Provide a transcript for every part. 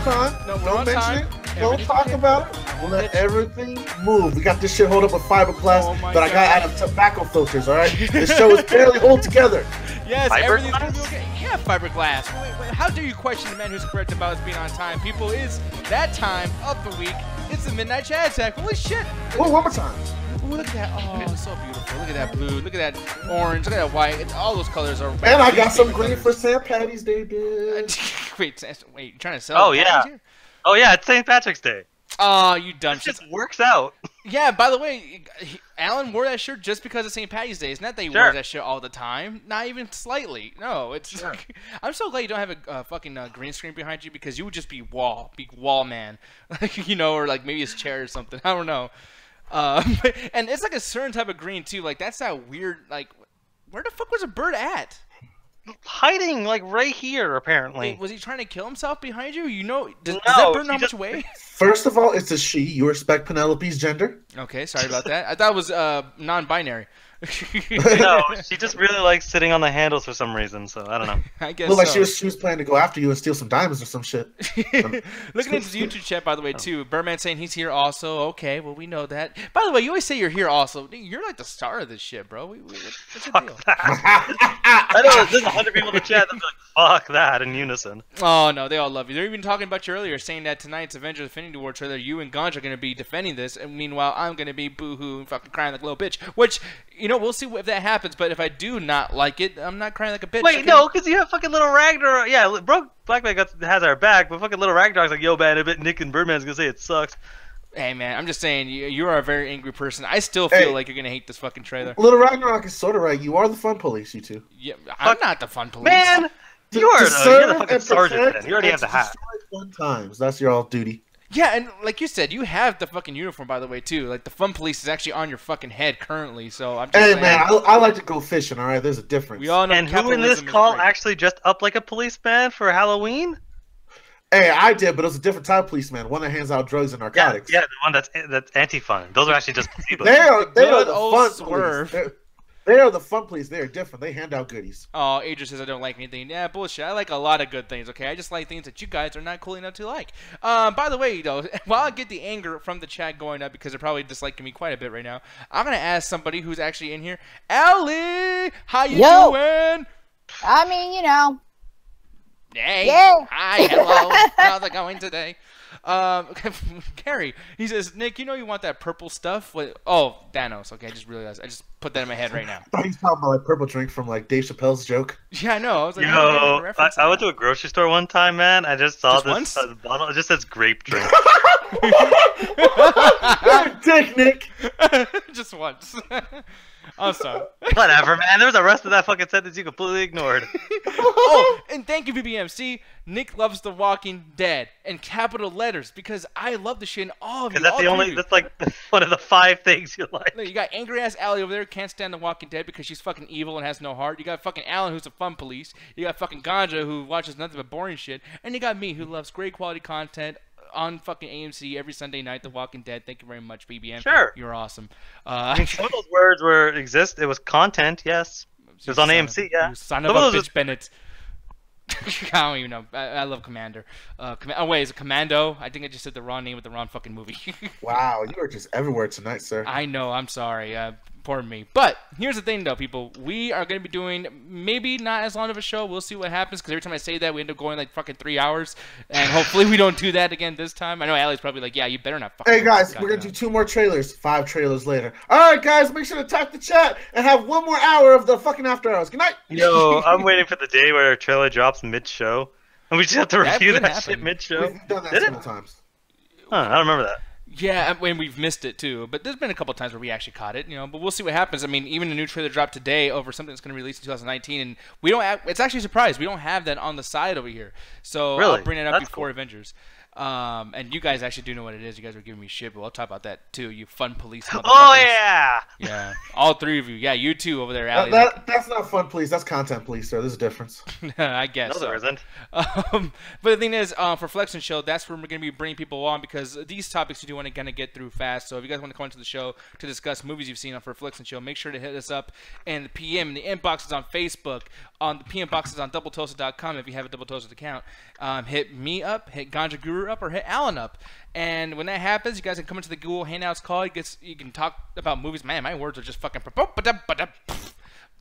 time. No, we're Don't on mention time. it. Don't talk about it. We'll let everything move. We got this shit hold up with fiberglass that I got out of tobacco filters, all right? This show is barely hold together. Yes, everything's going to be okay. Yeah, fiberglass. Wait, how dare you question the man who's correct about us being on time? People, is that time of the week. It's the Midnight Chat Attack. Holy shit. One more time. Ooh, look at that. Oh, it's so beautiful. Look at that blue. Look at that orange. Look at that white. All those colors are. And I got some green for St. Patty's Day, bitch. Wait, you trying to sell? Oh, yeah. Here? Oh, yeah, it's St. Patrick's Day. Oh, you dumb shit. It just works out. Yeah, by the way, Alan wore that shirt just because of St. Patty's Day. It's not that he wears that shit all the time. Not even slightly. No, it's. I'm so glad you don't have a fucking green screen behind you because you would just be wall man, you know, or like maybe his chair or something. I don't know. And it's like a certain type of green too. Like that's that weird. Like, where the fuck was a bird at? Hiding like right here, apparently. Wait, was he trying to kill himself behind you? You know, does that bird know how much weight? First of all, it's a she. You respect Penelope's gender. Okay, sorry about that. I thought it was non-binary. No, she just really likes sitting on the handles for some reason, so I don't know. I guess Look like so. she was planning to go after you and steal some diamonds or some shit. Looking at his YouTube chat, by the way, too. Birdman saying he's here also. Okay, well, we know that. By the way, you always say you're here also. You're like the star of this shit, bro. What's your deal? I know there's 100 people in the chat that be like, fuck that, in unison. Oh, no, they all love you. They're even talking about you earlier, saying that tonight's Avengers Infinity War trailer, you and Ganja are going to be defending this, and meanwhile, I'm going to be boo-hoo and fucking crying like a little bitch. Which, you know, we'll see if that happens, but if I do not like it, I'm not crying like a bitch. Wait, okay? no, because you have fucking Little Ragnarok. Yeah, Black Man has our back, but fucking Little Ragnarok's like, yo, man, I bet Nick and Birdman's going to say it sucks. Hey, man, I'm just saying, you are a very angry person. I still feel like you're going to hate this fucking trailer. Little Ragnarok is sort of right. You are the fun police, you two. Yeah, I'm not the fun police. Man, you're the fucking sergeant, then. You already have the hat. Fun times. That's your all duty. Yeah, and like you said, you have the fucking uniform, by the way, too. Like, the fun police is actually on your fucking head currently, so I'm just saying. Man, I like to go fishing, all right? There's a difference. We all know and who in this call actually dressed up like a policeman for Halloween? Hey, I did, but it was a different type of policeman. One that hands out drugs and narcotics. Yeah, the one that's anti-fun. Those are actually just placebos. They are the fun swerve. police. They are the fun police. They are different. They hand out goodies. Oh, Adrian says I don't like anything. Yeah, bullshit. I like a lot of good things, okay? I just like things that you guys are not cool enough to like. By the way, though, while I get the anger from the chat going up because they're probably disliking me quite a bit right now, I'm going to ask somebody who's actually in here. Allie! How you doing? I mean, you know. Hey. Yeah. Hi, hello. How's it going today? Gary, he says, Nick, you know you want that purple stuff? Oh, Thanos. Okay, I just realized. I just put that in my head right now. I thought he was talking about like purple drink from like Dave Chappelle's joke. Yeah, I know. I was like, I went to a grocery store one time, man. I just saw this bottle. It just says grape drink. Dick, Nick. Just once. I'm sorry. Whatever, man. There was the rest of that fucking sentence you completely ignored. Oh, and thank you, BBMC. Nick loves The Walking Dead in capital letters because I love the shit in all of you. Because that's like one of the 5 things you like. You got angry ass Allie over there, can't stand The Walking Dead because she's fucking evil and has no heart. You got fucking Alan, who's a fun police. You got fucking Ganja, who watches nothing but boring shit. And you got me, who loves great quality content on fucking AMC every Sunday night, The Walking Dead. Thank you very much, BBM. Sure. You're awesome. I mean, some of those words exist. It was content, yes. It was on AMC, yeah. Son of a bitch, Bennett. I don't even know. I love Commander. Oh, wait, is it Commando? I think I just said the wrong name with the wrong fucking movie. Wow, you are just everywhere tonight, sir. I know. I'm sorry. Pardon me. But here's the thing, though, people. We are going to be doing maybe not as long of a show. We'll see what happens, because every time I say that, we end up going like fucking 3 hours. And hopefully we don't do that again this time. I know Allie's probably like, yeah, you better not fucking. Hey, guys, we're going to do 2 more trailers. 5 trailers later. All right, guys, make sure to tap the chat and have 1 more hour of the fucking after hours. Good night. Yo, I'm waiting for the day where our trailer drops mid-show. And we just have to review that shit mid-show. We've done that several times. Huh, I don't remember that. Yeah, and we've missed it too. But there's been a couple times where we actually caught it, you know. But we'll see what happens. I mean, even a new trailer dropped today over something that's going to release in 2019, and we don't. It's actually a surprise. We don't have that on the side over here. So really? I'll bring it up That's before cool. Avengers. And you guys actually do know what it is. You guys were giving me shit, but we'll talk about that too. You fun police. Oh yeah. Yeah, all 3 of you. Yeah, you too over there, Allie. That's not fun police. That's content police, sir. There's a difference. I guess. No, there isn't. But the thing is, for Flex and Show, that's where we're going to be bringing people on, because these topics you do want to kind of get through fast. So if you guys want to come into the show to discuss movies you've seen on for Flex and Show, make sure to hit us up in the PM, in the inboxes on Facebook, on the PM boxes on doubletoasted.com if you have a Double Toasted account. Hit me up, hit Ganja Guru up, or hit Alan up. And when that happens, you guys can come into the Google Hangouts call. You can talk about movies. Man, my words are just fucking...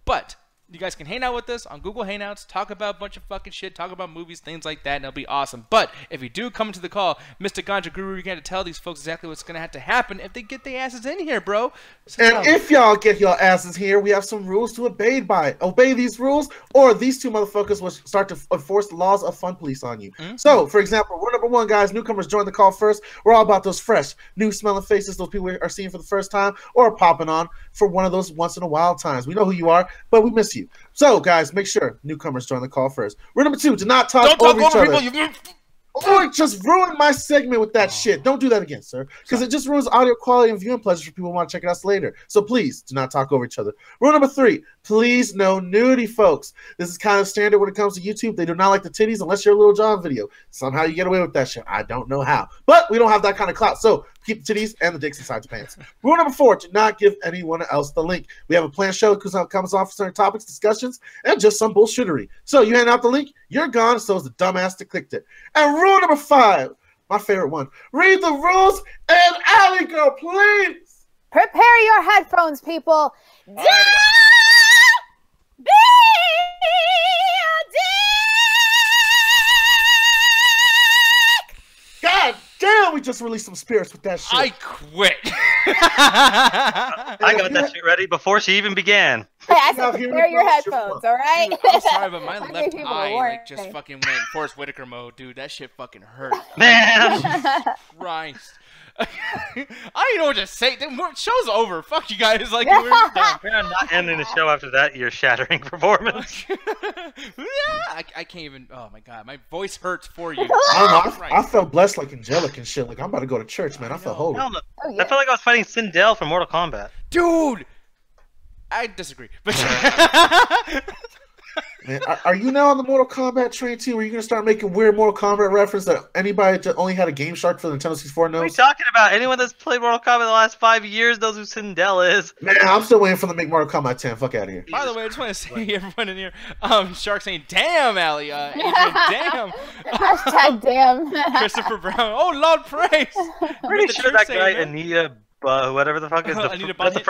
But you guys can hang out with us on Google Hangouts, talk about a bunch of fucking shit, talk about movies, things like that, and it'll be awesome. But if you do come into the call, Mr. Ganja Guru, you're going to tell these folks exactly what's going to have to happen if they get their asses in here, bro. So and if y'all get your asses here, we have some rules to obey by. Obey these rules, or these two motherfuckers will start to enforce the laws of Fun Police on you. So, for example, rule number 1, guys, newcomers join the call first. We're all about those fresh, new smelling faces, those people we are seeing for the first time, or popping on for one of those once in a while times. We know who you are, but we miss you. So, guys, make sure newcomers join the call first. Rule number 2, do not talk over each other. Or just ruin my segment with that shit. Don't do that again, sir. Because it just ruins audio quality and viewing pleasure for people who want to check it out later. So please, do not talk over each other. Rule number 3, please no nudity, folks. This is kind of standard when it comes to YouTube. They do not like the titties unless you're a Little John video. Somehow you get away with that shit. I don't know how. But we don't have that kind of clout. So keep the titties and the dicks inside the pants. Rule number 4, do not give anyone else the link. We have a planned show that comes off certain topics, discussions, and just some bullshittery. So you hand out the link, you're gone, so is the dumbass that clicked it. And rule number 5, my favorite one, read the rules and alley girl, please. Prepare your headphones, people. Don't be a dick. God damn, we just released some spirits with that shit. I quit. I got that shit ready before she even began. Hey, I said prepare your headphones, all right? Dude, I'm sorry, but my left eye just fucking went Forrest Whitaker mode, dude. That shit fucking hurt. Man! Christ. I don't even know what to say. The show's over. Fuck you guys. Like, we're done. We're not ending the show after that ear-shattering performance. I can't even. Oh my god, my voice hurts for you. I felt blessed like angelic and shit. Like I'm about to go to church, man. I felt holy. I felt like I was fighting Sindel from Mortal Kombat. Dude, I disagree. But Man, are you now on the Mortal Kombat train too? Are you gonna start making weird Mortal Kombat reference that anybody that only had a Game Shark for the Nintendo 64 knows? What are you talking about? Anyone that's played Mortal Kombat the last 5 years knows who Sindel is. Man, I'm still waiting for them to make Mortal Kombat 10. Fuck out of here. By the way, I just want to say everyone in here, Shark saying, "Damn, Allie, Adrian, damn." Hashtag damn. Christopher Brown. Oh Lord, praise. Pretty sure that guy Anita, whatever the fuck is, that's the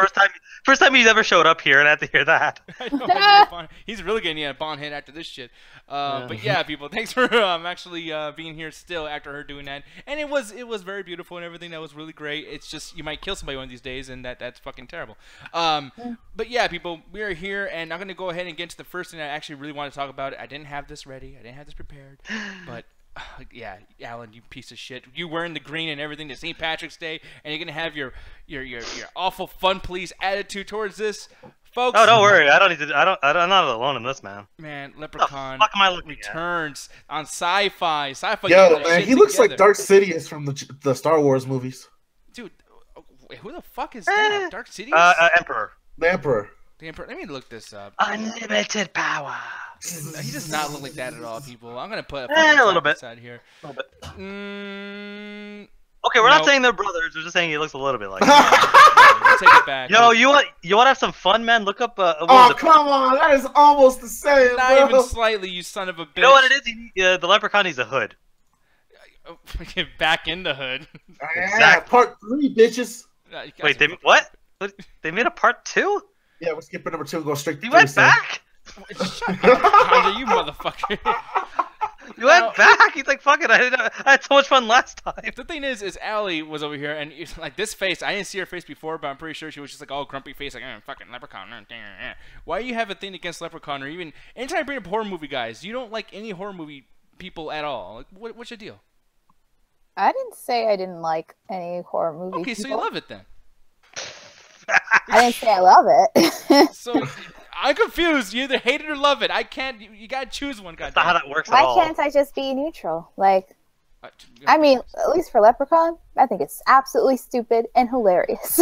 first time he's ever showed up here, and I had to hear that. I know, he's really getting a Bond hit after this shit. But yeah, people, thanks for actually being here still after her doing that. And it was very beautiful and everything. That was really great. It's just you might kill somebody one of these days, and that's fucking terrible. But yeah, people, we are here, and I'm gonna go ahead and get to the first thing I actually really want to talk about. I didn't have this ready. I didn't have this prepared, but. Yeah, Alan, you piece of shit. You wearing the green and everything to St. Patrick's Day, and you're gonna have your awful Fun Police attitude towards this, folks. Oh, don't worry. I don't need to. I'm not alone in this, man. Man, Leprechaun what the fuck am I looking returns on Sci-Fi. Sci-Fi. Yo, man, he looks like Darth Sidious from the Star Wars movies. Dude, wait, who the fuck is that? Darth Sidious? Emperor. The Emperor. The Emperor. Let me look this up. Unlimited power. He does not look like that at all, people. I'm gonna put a little bit side here. A little bit. Okay, we're not saying they're brothers. We're just saying he looks a little bit like. Take it back. Yo, you want to have some fun, man? Look up. Oh come on, that is almost the same. Not bro. even slightly, you son of a bitch. You know what it is? The leprechaun needs a hood. Back in the hood. Exactly. Part 3, bitches. Wait, what? They made a part 2? Yeah, we're skipping number 2 and go straight to 3. You went back? Shut up, Kanye, you motherfucker. You went back. He's like, fuck it. I had so much fun last time. The thing is Allie was over here, and like this face, I didn't see her face before, but I'm pretty sure she was just like all grumpy face, like fucking Leprechaun. Why do you have a thing against Leprechaun, or even anytime I bring up horror movie guys, you don't like any horror movie people at all? Like, what's your deal? I didn't say I didn't like any horror movie. Okay, so you love it then. I didn't say I love it. So I'm confused. You either hate it or love it. I can't. You gotta choose one. That's not how that works at Why all. can't I just be neutral? Like, I mean, at least for Leprechaun, I think it's absolutely stupid and hilarious.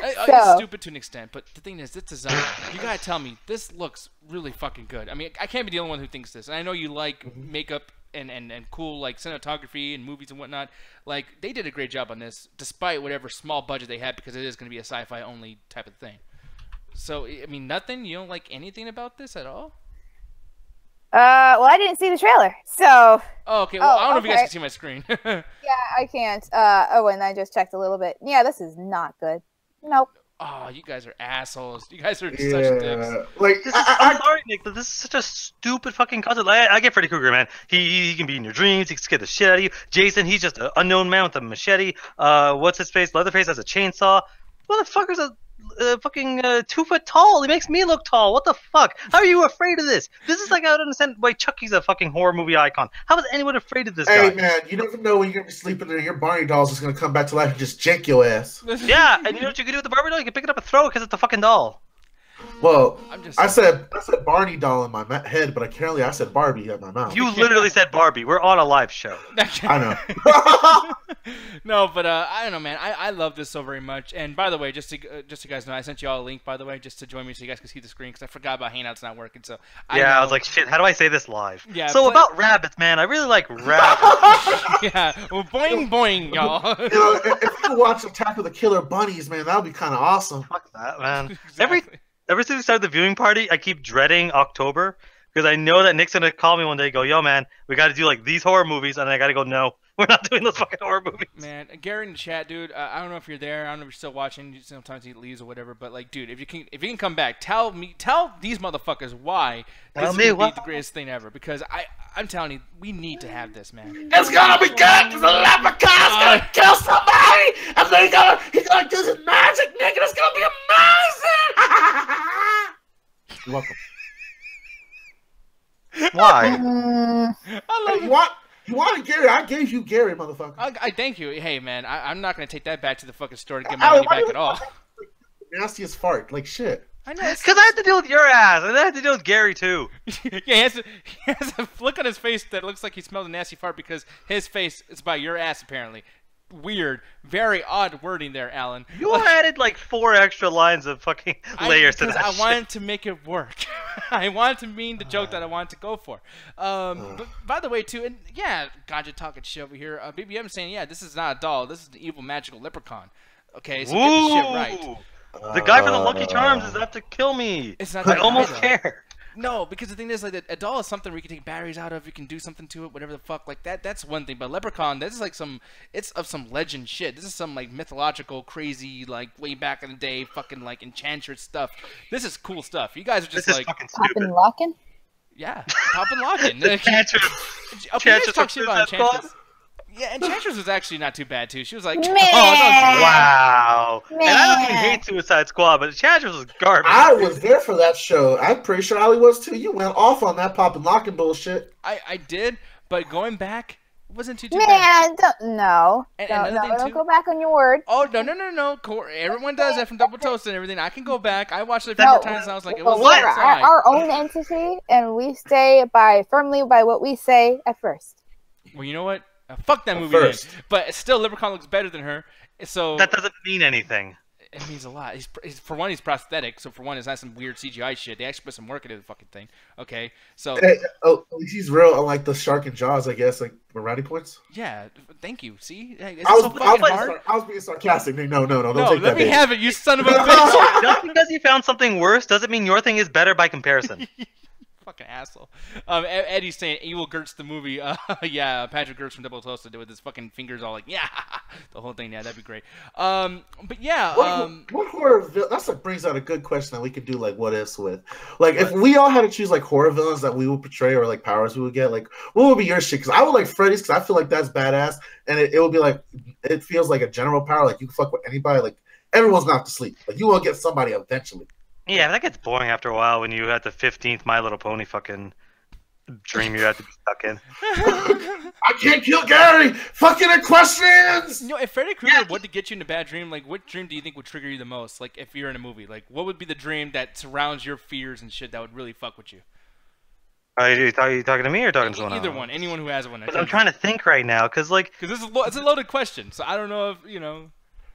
It's stupid to an extent, but the thing is, this design, you gotta tell me, this looks really fucking good. I mean, I can't be the only one who thinks this. And I know you like makeup and cool, like, cinematography and movies and whatnot. Like, they did a great job on this, despite whatever small budget they had, because it is going to be a sci-fi only type of thing. So I mean, nothing. You don't like anything about this at all? Well, I didn't see the trailer, so. Oh, okay. Well, I don't know if you guys can see my screen. Yeah, I can't. Oh, and I just checked a little bit. Yeah, this is not good. Nope. Oh, you guys are assholes. You guys are such dicks. Like, I'm sorry, Nick, but this is such a stupid fucking concept. Like, I get Freddy Krueger, man. He can be in your dreams. He can scare the shit out of you. Jason, he's just an unknown man with a machete. What's his face? Leatherface has a chainsaw. Motherfucker's a fucking 2 foot tall. He makes me look tall. What the fuck? How are you afraid of this? This is like, I don't understand why Chucky's a fucking horror movie icon. How is anyone afraid of this guy? Hey man, you never know when you're gonna be sleeping there. Your Barney doll's just gonna come back to life and just jank your ass. Yeah, and you know what you can do with the Barbie doll? You can pick it up and throw it because it's a fucking doll. Well, I said Barney doll in my head, but apparently I said Barbie in my mouth. You literally said Barbie. We're on a live show. I know. No, but I don't know, man. I love this so very much. And by the way, just so you guys know, I sent you all a link, by the way, just to join me so you guys can see the screen, because I forgot about Hangouts not working. So I was like, shit, how do I say this live? Yeah. So about rabbits, man. I really like rabbits. Yeah. Well, boing, boing, y'all. You know, if you watch Attack of the Killer Bunnies, man, that would be kind of awesome. Fuck that, man. Exactly. Ever since we started the viewing party, I keep dreading October because I know that Nick's gonna call me one day and go, yo, man, we gotta do like these horror movies, and I gotta go, no, we're not doing those fucking horror movies. Man, Gary in the chat, dude, I don't know if you're there. I don't know if you're still watching. Sometimes he leaves or whatever. But like, dude, if you can come back, tell these motherfuckers why this is gonna be the greatest thing ever. Because I'm telling you, we need to have this, man. It's gonna be good. The leprechaun's gonna kill somebody, and then he's gonna do his magic, Nick, and it's gonna be amazing. You're welcome. Why? I love You wanted Gary? I gave you Gary, motherfucker. I thank you. Hey, man, I'm not gonna take that back to the fucking store to get my money back at all. Nastiest fart, like shit. I know. Because I have to deal with your ass, and I have to deal with Gary too. Yeah, he has a look on his face that looks like he smelled a nasty fart because his face is by your ass, apparently. Weird, very odd wording there, Alan. You added like 4 extra lines of fucking layers to that I shit. wanted to make it work. I wanted to mean the joke that I wanted to go for. But by the way, too, and yeah, ganja talking shit over here. BBM saying, yeah, this is not a doll. This is the evil magical leprechaun. Okay, so get the shit right. The guy from the Lucky Charms is out to kill me. It's not I that almost guy, care. No, because the thing is, like, a doll is something where you can take batteries out of, you can do something to it, whatever the fuck, like that. That's one thing. But leprechaun, this is like it's of some legend shit. This is some like mythological, crazy, like way back in the day, fucking like enchantress stuff. This is cool stuff. You guys are just like fucking stupid. Poppin' lockin'? Yeah, pop and locking. Enchantress. Okay, let's talk shit about Enchantress. Yeah, Enchantress was actually not too bad too. She was like, Man. oh, Wow. Man. And I don't even hate Suicide Squad, but Enchantress was garbage. I was there for that show. I'm pretty sure Ali was too. You went off on that pop and locking bullshit. I did, but going back, it wasn't too Man, bad. No. And Don't another thing, too- go back on your word. Oh, no. Everyone does that from Double Toast and everything. I can go back. I watched it a few more times and I was like, it was We're alright. our own entity, and we stay firmly by what we say at first. Well, you know what? Fuck that movie First. then. But still, Leprechaun looks better than her. So That doesn't mean anything. it means a lot. For one, he's prosthetic. So for one, it's not some weird CGI shit. They actually put some work into the fucking thing. Okay, so Hey, he's real, unlike the shark and Jaws, I guess, like brownie points. yeah, thank you. See, hey, I so fucking hard. was being sarcastic. No, don't No, take that. let me bait. have it, you son of a bitch. Just because you found something worse doesn't mean your thing is better by comparison. Fucking asshole. Eddie's saying Evil Gertz the movie. Yeah, Patrick Gertz from Double Toasted with his fucking fingers all like, yeah, the whole thing. Yeah, that'd be great. But yeah, what horror? That's like brings out a good question that we could do like what ifs with. Like if we all had to choose like horror villains that we would portray or like powers we would get, like what would be your shit? Because I would like Freddy's because I feel like that's badass, and it would be like it feels like a general power. Like you can fuck with anybody. Like everyone's gonna have to sleep. Like you will get somebody eventually. Yeah, that gets boring after a while when you had the 15th My Little Pony fucking dream you had to be stuck in. I can't kill Gary. Fucking equestrians. you know, if Freddy Krueger would to get you in a bad dream, like what dream do you think would trigger you the most? Like if you're in a movie, like what would be the dream that surrounds your fears and shit that would really fuck with you? Are you talking to me or talking to someone else? Either one, anyone who has one. I'm trying to think right now, because this is it's a loaded question, so I don't know if you know.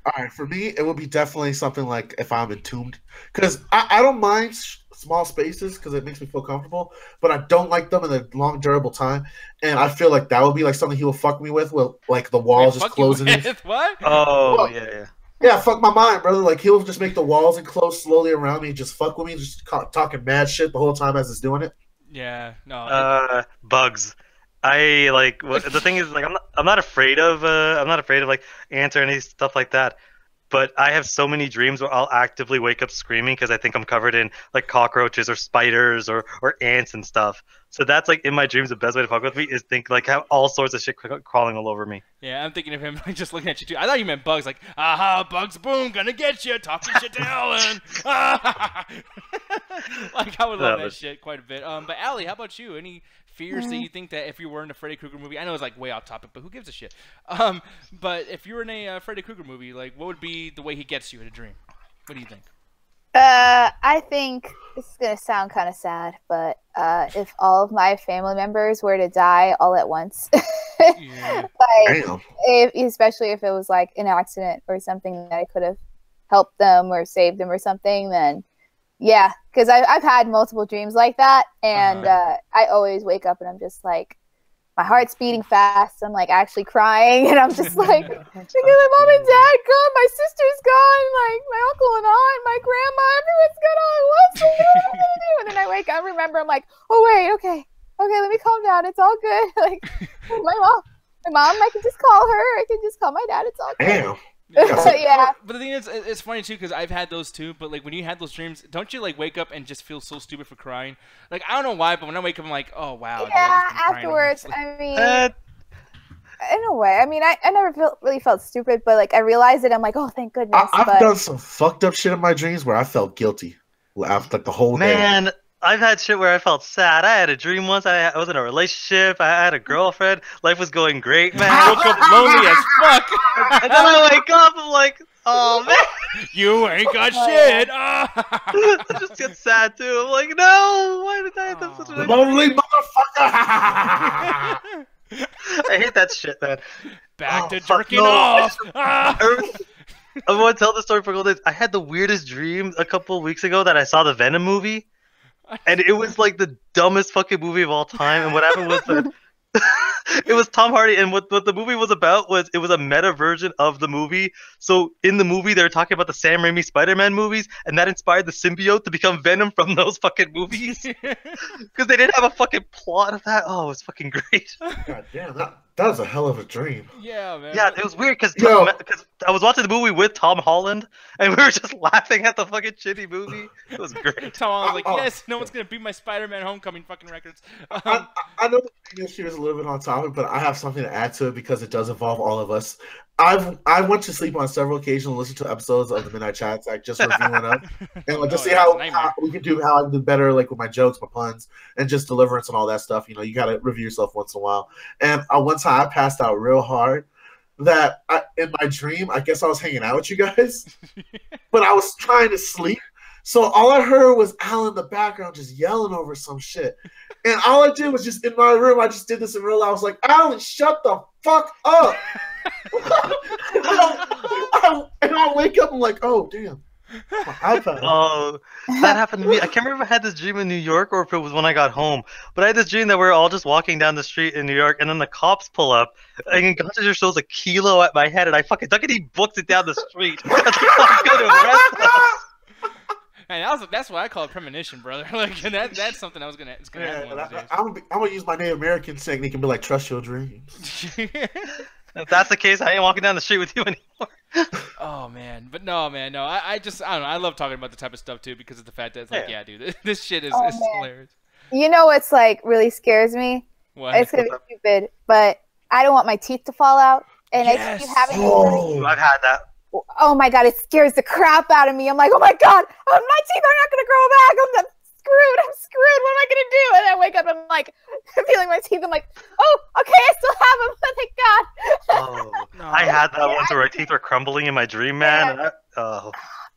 All right, for me, it would be definitely something like if I'm entombed, because I don't mind small spaces because it makes me feel comfortable, but I don't like them in a long, durable time, and I feel like that would be like something he will fuck me with like the walls just closing in. What? Oh, yeah. Yeah, fuck my mind, brother. Like he'll just make the walls enclose slowly around me, just fuck with me, just talking mad shit the whole time as it's doing it. Yeah, no. Bugs. I like the thing is like I'm not afraid of like ants or any stuff like that. But I have so many dreams where I'll actively wake up screaming because I think I'm covered in like cockroaches or spiders or ants and stuff. So that's like in my dreams the best way to fuck with me is think like have all sorts of shit crawling all over me. Yeah, I'm thinking of him like just looking at you too. I thought you meant bugs, like aha, bugs, boom, gonna get you, talking shit to Ellen. Like I would love that shit quite a bit. But Allie, how about you? Any fears that you think that if you were in a Freddy Krueger movie, I know it's like way off topic, but who gives a shit? But if you were in a Freddy Krueger movie, like what would be the way he gets you in a dream? What do you think? I think this is gonna sound kind of sad, but if all of my family members were to die all at once, especially if it was like an accident or something that I could have helped them or saved them or something, then yeah, because I've had multiple dreams like that, and I always wake up and I'm just like, my heart's beating fast. I'm like actually crying, and I'm just like, my mom and dad gone, my sister's gone, like my uncle and aunt, my grandma, everyone's gone. What am I gonna do? And then I wake up, I remember, I'm like, oh wait, okay, let me calm down. It's all good. Like my mom, I can just call her. I can just call my dad. It's all good. Damn. Yeah. But the thing is, it's funny too because I've had those too. But like when you had those dreams, don't you like wake up and just feel so stupid for crying? Like I don't know why, but when I wake up, I'm like, oh wow. Yeah. Afterwards, I mean, in a way, I mean, I never really felt stupid, but like I realized it. I'm like, oh, thank goodness. I've done some fucked up shit in my dreams where I felt guilty after like the whole day. Man, I've had shit where I felt sad. I had a dream once. I was in a relationship. I had a girlfriend. Life was going great, man. I woke up lonely as fuck. And then I wake up, I'm like, oh man, you ain't got shit. I just get sad too. I'm like, no, why did I have such a lonely motherfucker? I hate that shit, man. Back to jerking off. I want to tell this story for a couple days. I had the weirdest dream a couple of weeks ago that I saw the Venom movie. And it was like the dumbest fucking movie of all time. And what happened was that it was Tom Hardy. And what the movie was about was it was a meta version of the movie. So in the movie, they were talking about the Sam Raimi Spider-Man movies. And that inspired the symbiote to become Venom from those fucking movies. Because they didn't have a fucking plot of that. Oh, it was fucking great. God damn, that was a hell of a dream. Yeah, man. Yeah, it was weird because I was watching the movie with Tom Holland, and we were just laughing at the fucking shitty movie. It was great. Tom Holland was like, yes, no one's going to beat my Spider-Man Homecoming fucking records. I know the issue is a little bit on topic, but I have something to add to it because it does involve all of us. I went to sleep on several occasions and listened to episodes of the Midnight Chats, like just reviewing up and like just see how we can do I can do better, like with my jokes, my puns, and just deliverance and all that stuff. You know, you got to review yourself once in a while. And one time I passed out real hard. That in my dream, I guess I was hanging out with you guys, but I was trying to sleep. So all I heard was Al in the background just yelling over some shit. And all I did was just in my room, I just did this in real life. I was like, Alan, shut the fuck up. And I wake up, I'm like, oh, damn. My iPad. Oh, that happened to me. I can't remember if I had this dream in New York or if it was when I got home. But I had this dream that we were all just walking down the street in New York, and then the cops pull up, and Gunter just shows a kilo at my head, and I fucking duck, and he books it down the street. That's fucking good to arrest us. And that's what I call a premonition, brother. Like that's something I was gonna. It's gonna happen one of these days. I'm gonna use my Native American technique and be like, trust your dreams. If that's the case, I ain't walking down the street with you anymore. Oh man, but no, man, no. I don't know. I love talking about the type of stuff too because of the fact that it's like, yeah dude, this shit is hilarious. You know what's like really scares me? What? It's gonna be stupid, but I don't want my teeth to fall out. And I keep having. Oh, I've had that. Oh my god, it scares the crap out of me. I'm like, oh my god, my teeth are not gonna grow back. I'm screwed. What am I gonna do? And I wake up and I'm like feeling my teeth. I'm like, oh, okay, I still have them. Thank God. Oh, no. I had that once where my teeth were crumbling in my dream, man. Yeah.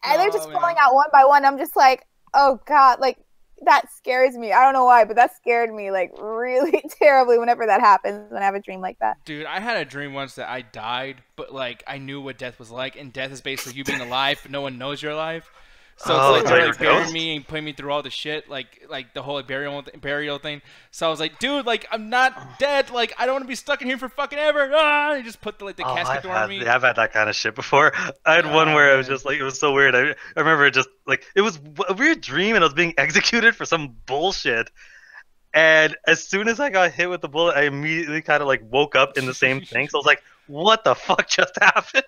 And they're just falling out one by one. I'm just like, oh god, like that scares me. I don't know why, but that scared me like really terribly whenever that happens when I have a dream like that. Dude, I had a dream once that I died, but like I knew what death was like, and death is basically you being alive, but no one knows you're alive. So it's like they're like burying me and putting me through all the shit, like the whole like, burial thing. So I was like, dude, like I'm not dead. Like I don't want to be stuck in here for fucking ever. Ah! And he just put the casket door on me. Yeah, I've had that kind of shit before. I had one where I was just like, it was so weird. I remember it just like it was a weird dream, and I was being executed for some bullshit. And as soon as I got hit with the bullet, I immediately kind of like woke up in the same thing. So I was like, what the fuck just happened?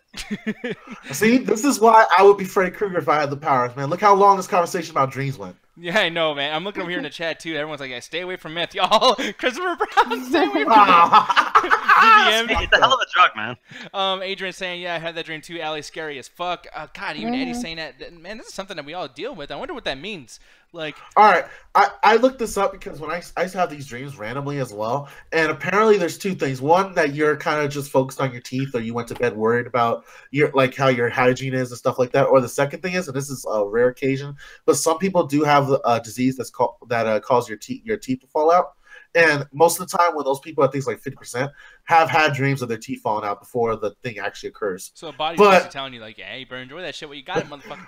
See, this is why I would be Freddy Krueger if I had the powers, man. Look how long this conversation about dreams went. Yeah, I know, man. I'm looking over here in the chat, too. Everyone's like, yeah, stay away from meth, y'all. Christopher Brown, stay away from meth. Hey, it's a hell of a drug, man. Adrian saying, yeah, I had that dream, too. Allie's scary as fuck. God, even Eddie's saying that. Man, this is something that we all deal with. I wonder what that means. Like, all right, I looked this up because when I used to have these dreams randomly as well, and apparently there's two things. One, that you're kind of just focused on your teeth, or you went to bed worried about your like how your hygiene is and stuff like that. Or the second thing is, and this is a rare occasion, but some people do have a disease that's causes your teeth to fall out. And most of the time, when those people, I think it's like 50%, have had dreams of their teeth falling out before the thing actually occurs. So a body's basically telling you, like, hey, you better enjoy that shit. What you got, motherfucker?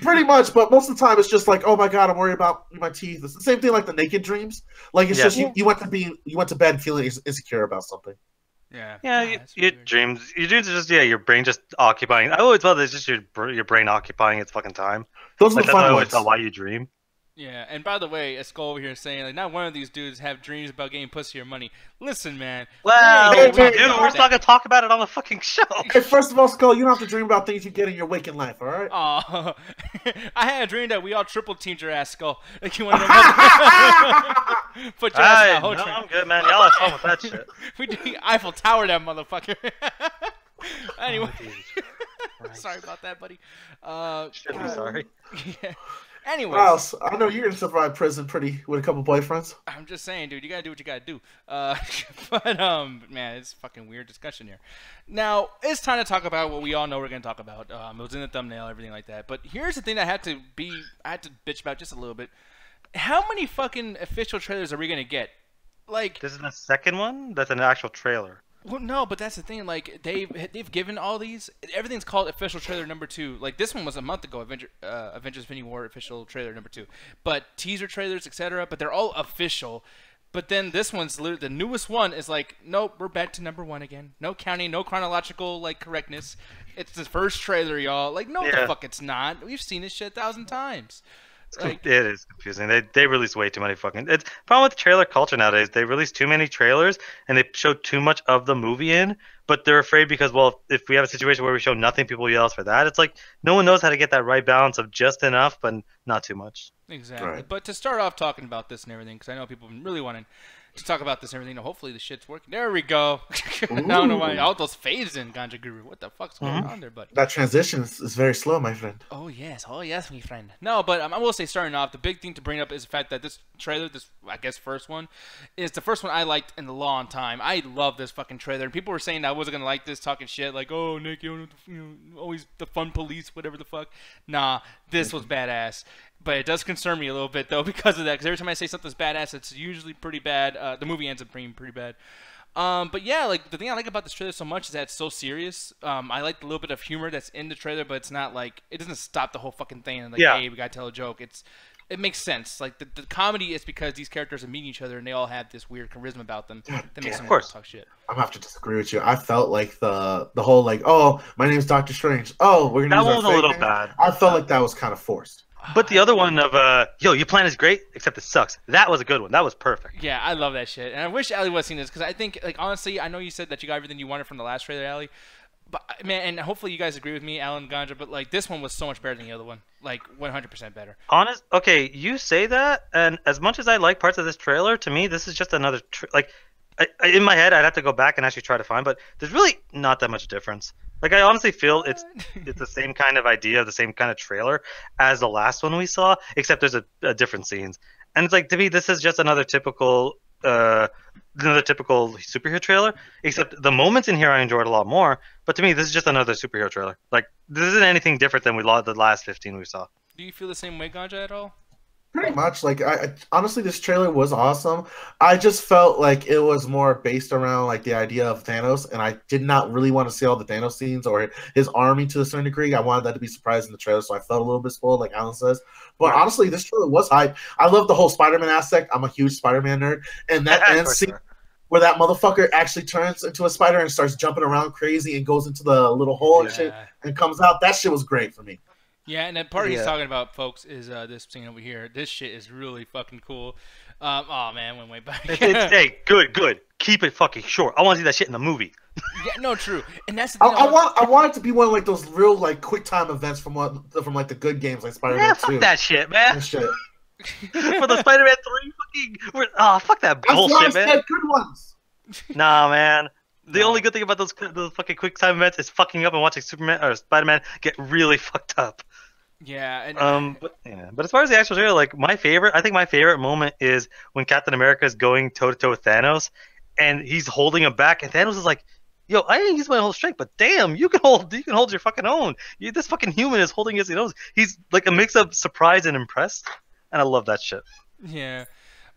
Pretty much, but most of the time, it's just like, oh my god, I'm worried about my teeth. It's the same thing like the naked dreams. Like it's just you went to bed feeling insecure about something. Yeah. Your dreams are just your brain just occupying. I always thought it's just your brain occupying its fucking time. Those are the fun I ones. always thought why you dream. Yeah, and by the way, a skull over here saying like not one of these dudes have dreams about getting pussy or money. Listen, man. Well, we're not gonna talk about it on the fucking show. Hey, first of all, Skull, you don't have to dream about things you get in your waking life, all right? Oh, I had a dream that we all triple teamed your ass, Skull. Like you want to know? Put your ass in a whole train. I'm good, man. Y'all have fun with that shit. We did Eiffel Tower that motherfucker. Anyway, sorry about that, buddy. Should be sorry. Yeah. Anyways, wow, I know you're gonna survive prison with a couple boyfriends. I'm just saying, dude, you gotta do what you gotta do. But man, it's a fucking weird discussion here. Now it's time to talk about what we all know we're gonna talk about. It was in the thumbnail, everything like that. But here's the thing that I had to bitch about just a little bit. How many fucking official trailers are we gonna get? Like, this is the second one. That's an actual trailer. Well, no, but that's the thing. Like they've given all these. Everything's called official trailer number 2. Like this one was a month ago. Avengers Infinity War official trailer number 2. But teaser trailers, etc. But they're all official. But then this one's the newest one is like, nope, we're back to number 1 again. No counting, no chronological like correctness. It's the first trailer, y'all. Like no, the fuck it's not. We've seen this shit 1,000 times. Like, it is confusing. They release way too many fucking. It's problem with trailer culture nowadays. They release too many trailers and they show too much of the movie in. But they're afraid because, well, if we have a situation where we show nothing, people yell us for that. It's like no one knows how to get that right balance of just enough, but not too much. Exactly. Right. But to start off talking about this and everything, because I know people have been really wanting to talk about this and everything. Hopefully the shit's working. There we go. I don't know why all those fades in Ganja Guru. What the fuck's going on there, buddy? That transition is very slow, my friend. Oh yes, my friend. No, but I will say, starting off, the big thing to bring up is the fact that this trailer, this I guess first one, is the first one I liked in a long time. I love this fucking trailer. And people were saying I wasn't gonna like this, talking shit like, oh Nick, you know, always the fun police, whatever the fuck. Nah, this was badass. But it does concern me a little bit, though, because of that. Because every time I say something's badass, it's usually pretty bad. The movie ends up being pretty bad. But yeah, like the thing I like about this trailer so much is that it's so serious. I like the little bit of humor that's in the trailer, but it's not like it doesn't stop the whole fucking thing. And like, hey, we gotta tell a joke. It makes sense. Like the comedy is because these characters are meeting each other and they all have this weird charisma about them that makes them talk shit. I'm gonna have to disagree with you. I felt like the whole like, oh, my name's Doctor Strange. Oh, we're gonna. That was a little bad. I felt like that was kind of forced. But the other one of yo, your plan is great, except it sucks. That was a good one. That was perfect. Yeah, I love that shit, and I wish Allie was seeing this because I think, like, honestly, I know you said that you got everything you wanted from the last trailer, Allie, but man, and hopefully you guys agree with me, Alan Ganja. But like, this one was so much better than the other one, like 100% better. Okay, you say that, and as much as I like parts of this trailer, to me, this is just another in my head, I'd have to go back and actually try to find, but there's really not that much difference. Like, I honestly feel it's the same kind of idea, the same kind of trailer as the last one we saw, except there's a different scenes. And it's like, to me, this is just another typical superhero trailer, except the moments in here I enjoyed a lot more. But to me, this is just another superhero trailer. Like, this isn't anything different than the last 15 we saw. Do you feel the same way, Ganja, at all? Pretty much. Like, honestly, this trailer was awesome. I just felt like it was more based around like the idea of Thanos, and I did not really want to see all the Thanos scenes or his army to a certain degree. I wanted that to be surprised in the trailer, so I felt a little bit spoiled, like Alan says. But honestly, this trailer was hype. I love the whole Spider-Man aspect. I'm a huge Spider-Man nerd, and that end scene where that motherfucker actually turns into a spider and starts jumping around crazy and goes into the little hole and shit and comes out. That shit was great for me. Yeah, and the part he's talking about, folks, is this scene over here. This shit is really fucking cool. Oh man, went way back. Hey, good. Keep it fucking short. I want to see that shit in the movie. Yeah, no, true. And that's the thing. I want it to be one of like those real like quick time events from like the good games like Spider-Man 2. Fuck that shit, man. Shit. For the Spider-Man 3 fuck that bullshit, man. Good ones. Nah, man. The only good thing about those fucking quick time events is fucking up and watching Superman or Spider-Man get really fucked up. Yeah. And, but as far as the actual trailer, like I think my favorite moment is when Captain America is going toe to toe with Thanos, and he's holding him back, and Thanos is like, "Yo, I didn't use my whole strength, but damn, you can hold your fucking own. This fucking human is holding his own." He's like a mix of surprised and impressed, and I love that shit. Yeah.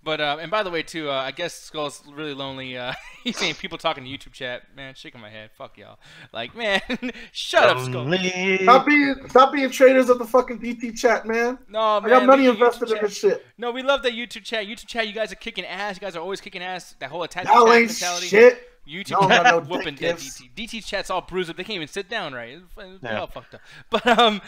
But, and by the way, too, I guess Skull's really lonely. He's saying people talking to YouTube chat. Man, shaking my head. Fuck y'all. Like, man, shut up, Skull. Stop being traitors of the fucking DT chat, man. No, man. I got money invested in this shit. No, we love that YouTube chat. YouTube chat, you guys are kicking ass. You guys are always kicking ass. That whole attachment Y'all ain't mentality. shit. YouTube chat whooping that DT. DT chat's all bruised up. They can't even sit down right. They're all fucked up. But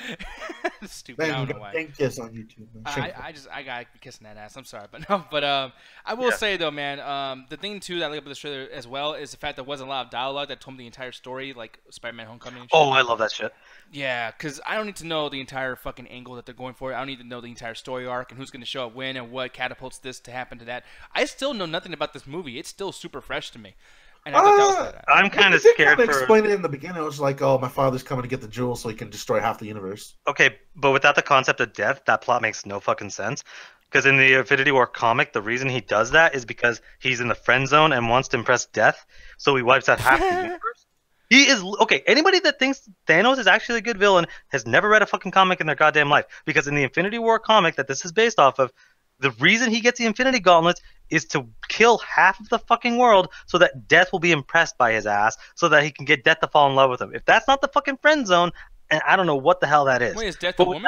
stupid. Man, I don't know why. Thank kiss on YouTube. Man. I gotta be kissing that ass. I'm sorry, but no. But I will say though, man. The thing too that I like about this trailer as well is the fact there wasn't a lot of dialogue that told me the entire story, like Spider-Man: Homecoming. And shit. Oh, I love that shit. Yeah, because I don't need to know the entire fucking angle that they're going for. I don't need to know the entire story arc and who's going to show up when and what catapults this to happen to that. I still know nothing about this movie. It's still super fresh to me. And I thought that was badass. I'm kind of scared for... explain it in the beginning. It was like, oh, my father's coming to get the jewel so he can destroy half the universe. Okay, but without the concept of death, that plot makes no fucking sense. Because in the Infinity War comic, the reason he does that is because he's in the friend zone and wants to impress death, so he wipes out half the universe. He is... Okay, anybody that thinks Thanos is actually a good villain has never read a fucking comic in their goddamn life. Because in the Infinity War comic that this is based off of, the reason he gets the Infinity Gauntlets is to kill half of the fucking world so that Death will be impressed by his ass so that he can get Death to fall in love with him. If that's not the fucking friend zone, and I don't know what the hell that is. Wait, is Death a woman?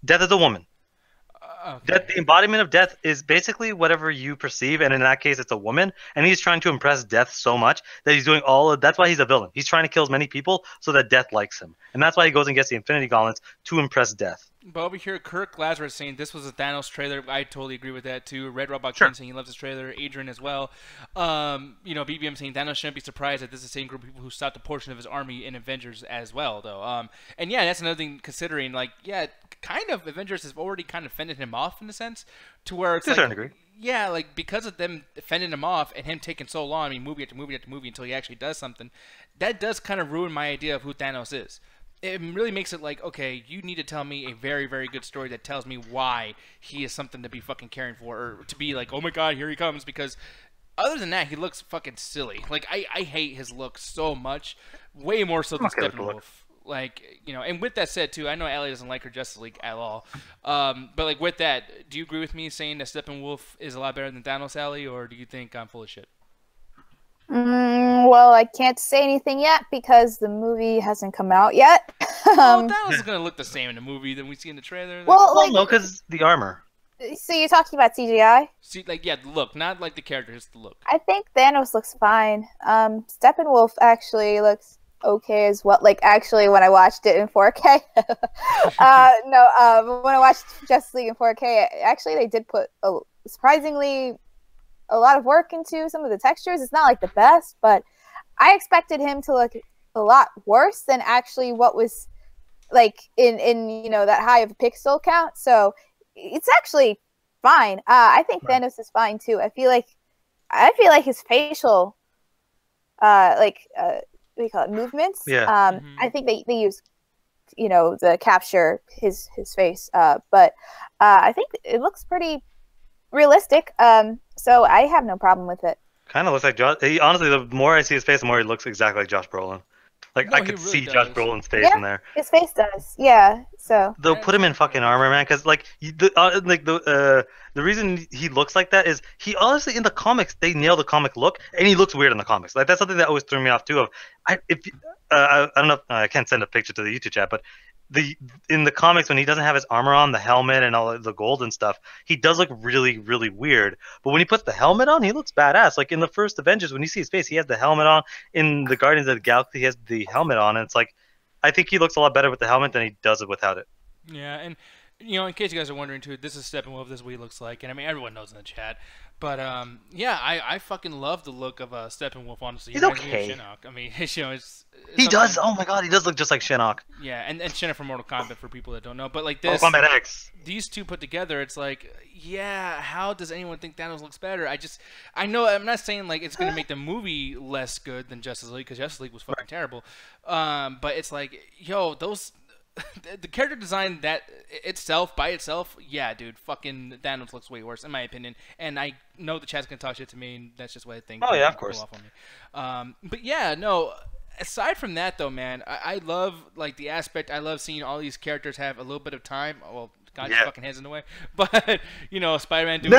Death is a woman. Okay. Death, the embodiment of Death is basically whatever you perceive, and in that case, it's a woman. And he's trying to impress Death so much that he's doing all of. That's why he's a villain. He's trying to kill as many people so that Death likes him, and that's why he goes and gets the Infinity Gauntlets to impress Death. But over here, Kirk Lazarus saying this was a Thanos trailer. I totally agree with that too. Red Robot Sure. King saying he loves this trailer. Adrian as well. BBM saying Thanos shouldn't be surprised that this is the same group of people who stopped a portion of his army in Avengers as well, though. And yeah, that's another thing considering. Like, yeah, kind of Avengers has already kind of fended him off in a sense, to where it's To a certain degree. Yeah, like because of them fending him off and him taking so long. I mean, movie after movie after movie until he actually does something. That does kind of ruin my idea of who Thanos is. It really makes it like, okay, you need to tell me a very, very good story that tells me why he is something to be fucking caring for, or to be like, oh my god, here he comes. Because other than that, he looks fucking silly. Like, I hate his look so much, way more so than Steppenwolf. Like, and with that said too, I know Allie doesn't like her Justice League at all. But like with that, do you agree with me saying that Steppenwolf is a lot better than Thanos, Allie, or do you think I'm full of shit? Well, I can't say anything yet because the movie hasn't come out yet. Thanos is gonna look the same in the movie than we see in the trailer. Well, no, because the armor. So you're talking about CGI? See, like, yeah, the look, not like the character, just the look. I think Thanos looks fine. Steppenwolf actually looks okay as well. Like, actually, when I watched it in 4K, when I watched Justice League in 4K, actually they did put surprisingly a lot of work into some of the textures. It's not like the best, but I expected him to look a lot worse than actually what was like in that high of a pixel count. So it's actually fine. I think Thanos is fine too. I feel like his facial what do you call it, movements. Yeah. I think they use the capture his face. But I think it looks pretty realistic. So I have no problem with it. Kind of looks like Josh. Honestly, the more I see his face, the more he looks exactly like Josh Brolin. Like No, I he could really see does. Josh Brolin's face Yeah. in there. His face does. Yeah. So. They'll put him in fucking armor, man, because like the reason he looks like that is he honestly in the comics they nail the comic look and he looks weird in the comics. Like that's something that always threw me off too. I don't know if, I can't send a picture to the YouTube chat, but in the comics when he doesn't have his armor on, the helmet and all the gold and stuff, he does look really really weird. But when he puts the helmet on, he looks badass. Like in the first Avengers, when you see his face, he has the helmet on. In the Guardians of the Galaxy, he has the helmet on, and it's like I think he looks a lot better with the helmet than he does it without it. Yeah, and you know, in case you guys are wondering too, this is Steppenwolf. This is what he looks like, and I mean everyone knows in the chat. But yeah, I fucking love the look of Steppenwolf. Honestly, He's okay. Shinnok. I mean, you know, He does. Oh my god, he does look just like Shinnok. Yeah, and Shinnok from Mortal Kombat for people that don't know. But like this, Mortal Kombat X. These two put together, it's like, yeah, how does anyone think Thanos looks better? I know, I'm not saying like it's gonna make the movie less good than Justice League because Justice League was fucking terrible. But it's like, yo, those. The character design that itself by itself, yeah, dude, fucking Thanos looks way worse in my opinion. And I know the chat's gonna talk shit to me, and that's just what I think. Oh yeah, of course. But yeah, no. Aside from that, though, man, I love like the aspect. I love seeing all these characters have a little bit of time. Well, God, your fucking hands in the way. But you know, Spider-Man doing.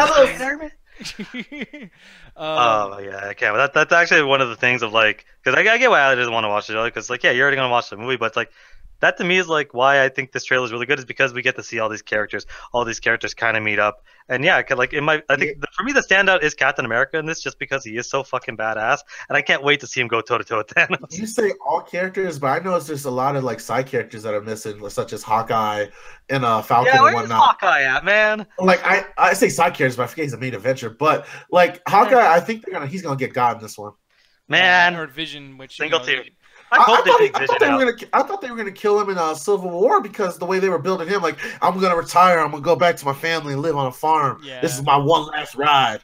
Oh yeah, I can't. But that's actually one of the things of like, because I get why I doesn't want to watch it, because like, yeah, you're already gonna watch the movie, but it's like. That to me is like why I think this trailer is really good is because we get to see all these characters kind of meet up, and yeah, like I think for me the standout is Captain America in this just because he is so fucking badass, and I can't wait to see him go toe to toe with Thanos. You say all characters, but I know there's a lot of like side characters that are missing, such as Hawkeye and Falcon and whatnot. Where's Hawkeye at, man? Like I say side characters, but I forget he's a main adventure. But like Hawkeye, I think he's gonna get God in this one. Man, or Vision, which single tier. I thought they were gonna kill him in Civil War because the way they were building him, like I'm gonna retire, I'm gonna go back to my family and live on a farm. Yeah. This is my one last ride.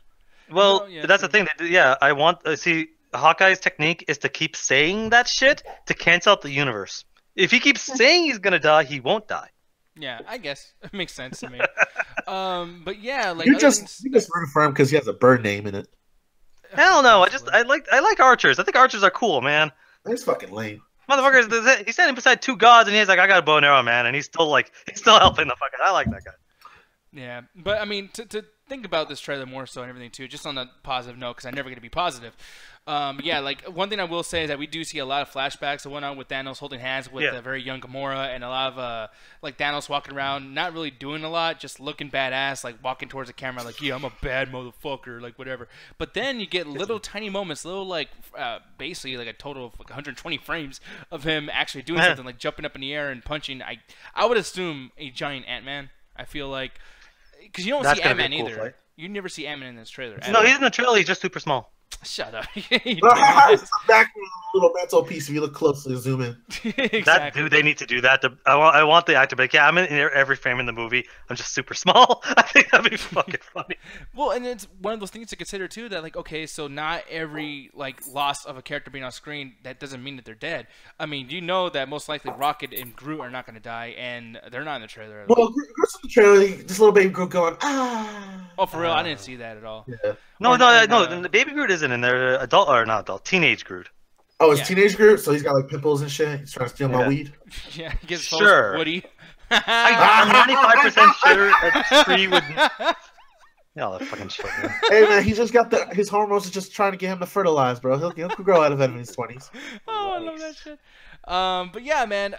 Well, that's the thing. Yeah, I want see Hawkeye's technique is to keep saying that shit to cancel out the universe. If he keeps saying he's gonna die, he won't die. Yeah, I guess it makes sense to me. But yeah, like you just rooting for him because he has a bird name in it. Hell no! I like archers. I think archers are cool, man. That's fucking lame. Motherfuckers, he's standing beside two gods, and he's like, I got a bow and arrow, man, and he's still helping the fucking. I like that guy. Yeah, but I mean, to think about this trailer more so and everything too, just on a positive note, because I'm never going to be positive. Yeah, like one thing I will say is that we do see a lot of flashbacks that went on with Thanos holding hands with a very young Gamora, and a lot of like Thanos walking around, not really doing a lot, just looking badass, like walking towards the camera, like yeah, I'm a bad motherfucker, like whatever. But then you get little tiny moments, little like basically like a total of like 120 frames of him actually doing something, like jumping up in the air and punching. I would assume a giant Ant-Man. I feel like because you don't see Ant-Man either. Fight. You never see Ant-Man in this trailer. No, he's in the trailer. He's just super small. Shut up. Back with a little mental piece if you look closely, zoom in. Exactly. That dude, they need to do that. I want the actor, but yeah, I'm in every frame in the movie. I'm just super small. I think that'd be fucking funny. Well, and it's one of those things to consider too. That like, okay, so not every like loss of a character being on screen that doesn't mean that they're dead. I mean, you know that most likely Rocket and Groot are not going to die, and they're not in the trailer. Well, Groot's in the trailer. This little baby Groot going ah. Oh, for real? I didn't see that at all. Yeah. No. The baby Groot isn't in there. Adult or not adult? Teenage Groot. Oh, it's teenage Groot, so he's got like pimples and shit. He's trying to steal my weed. Yeah, he gets Woody. I'm 95% sure that Tree would. Yeah, that fucking shit. Man. Hey man, he's just got his hormones are just trying to get him to fertilize, bro. He'll grow out of it in his 20s. Oh, I love that shit. But yeah, man.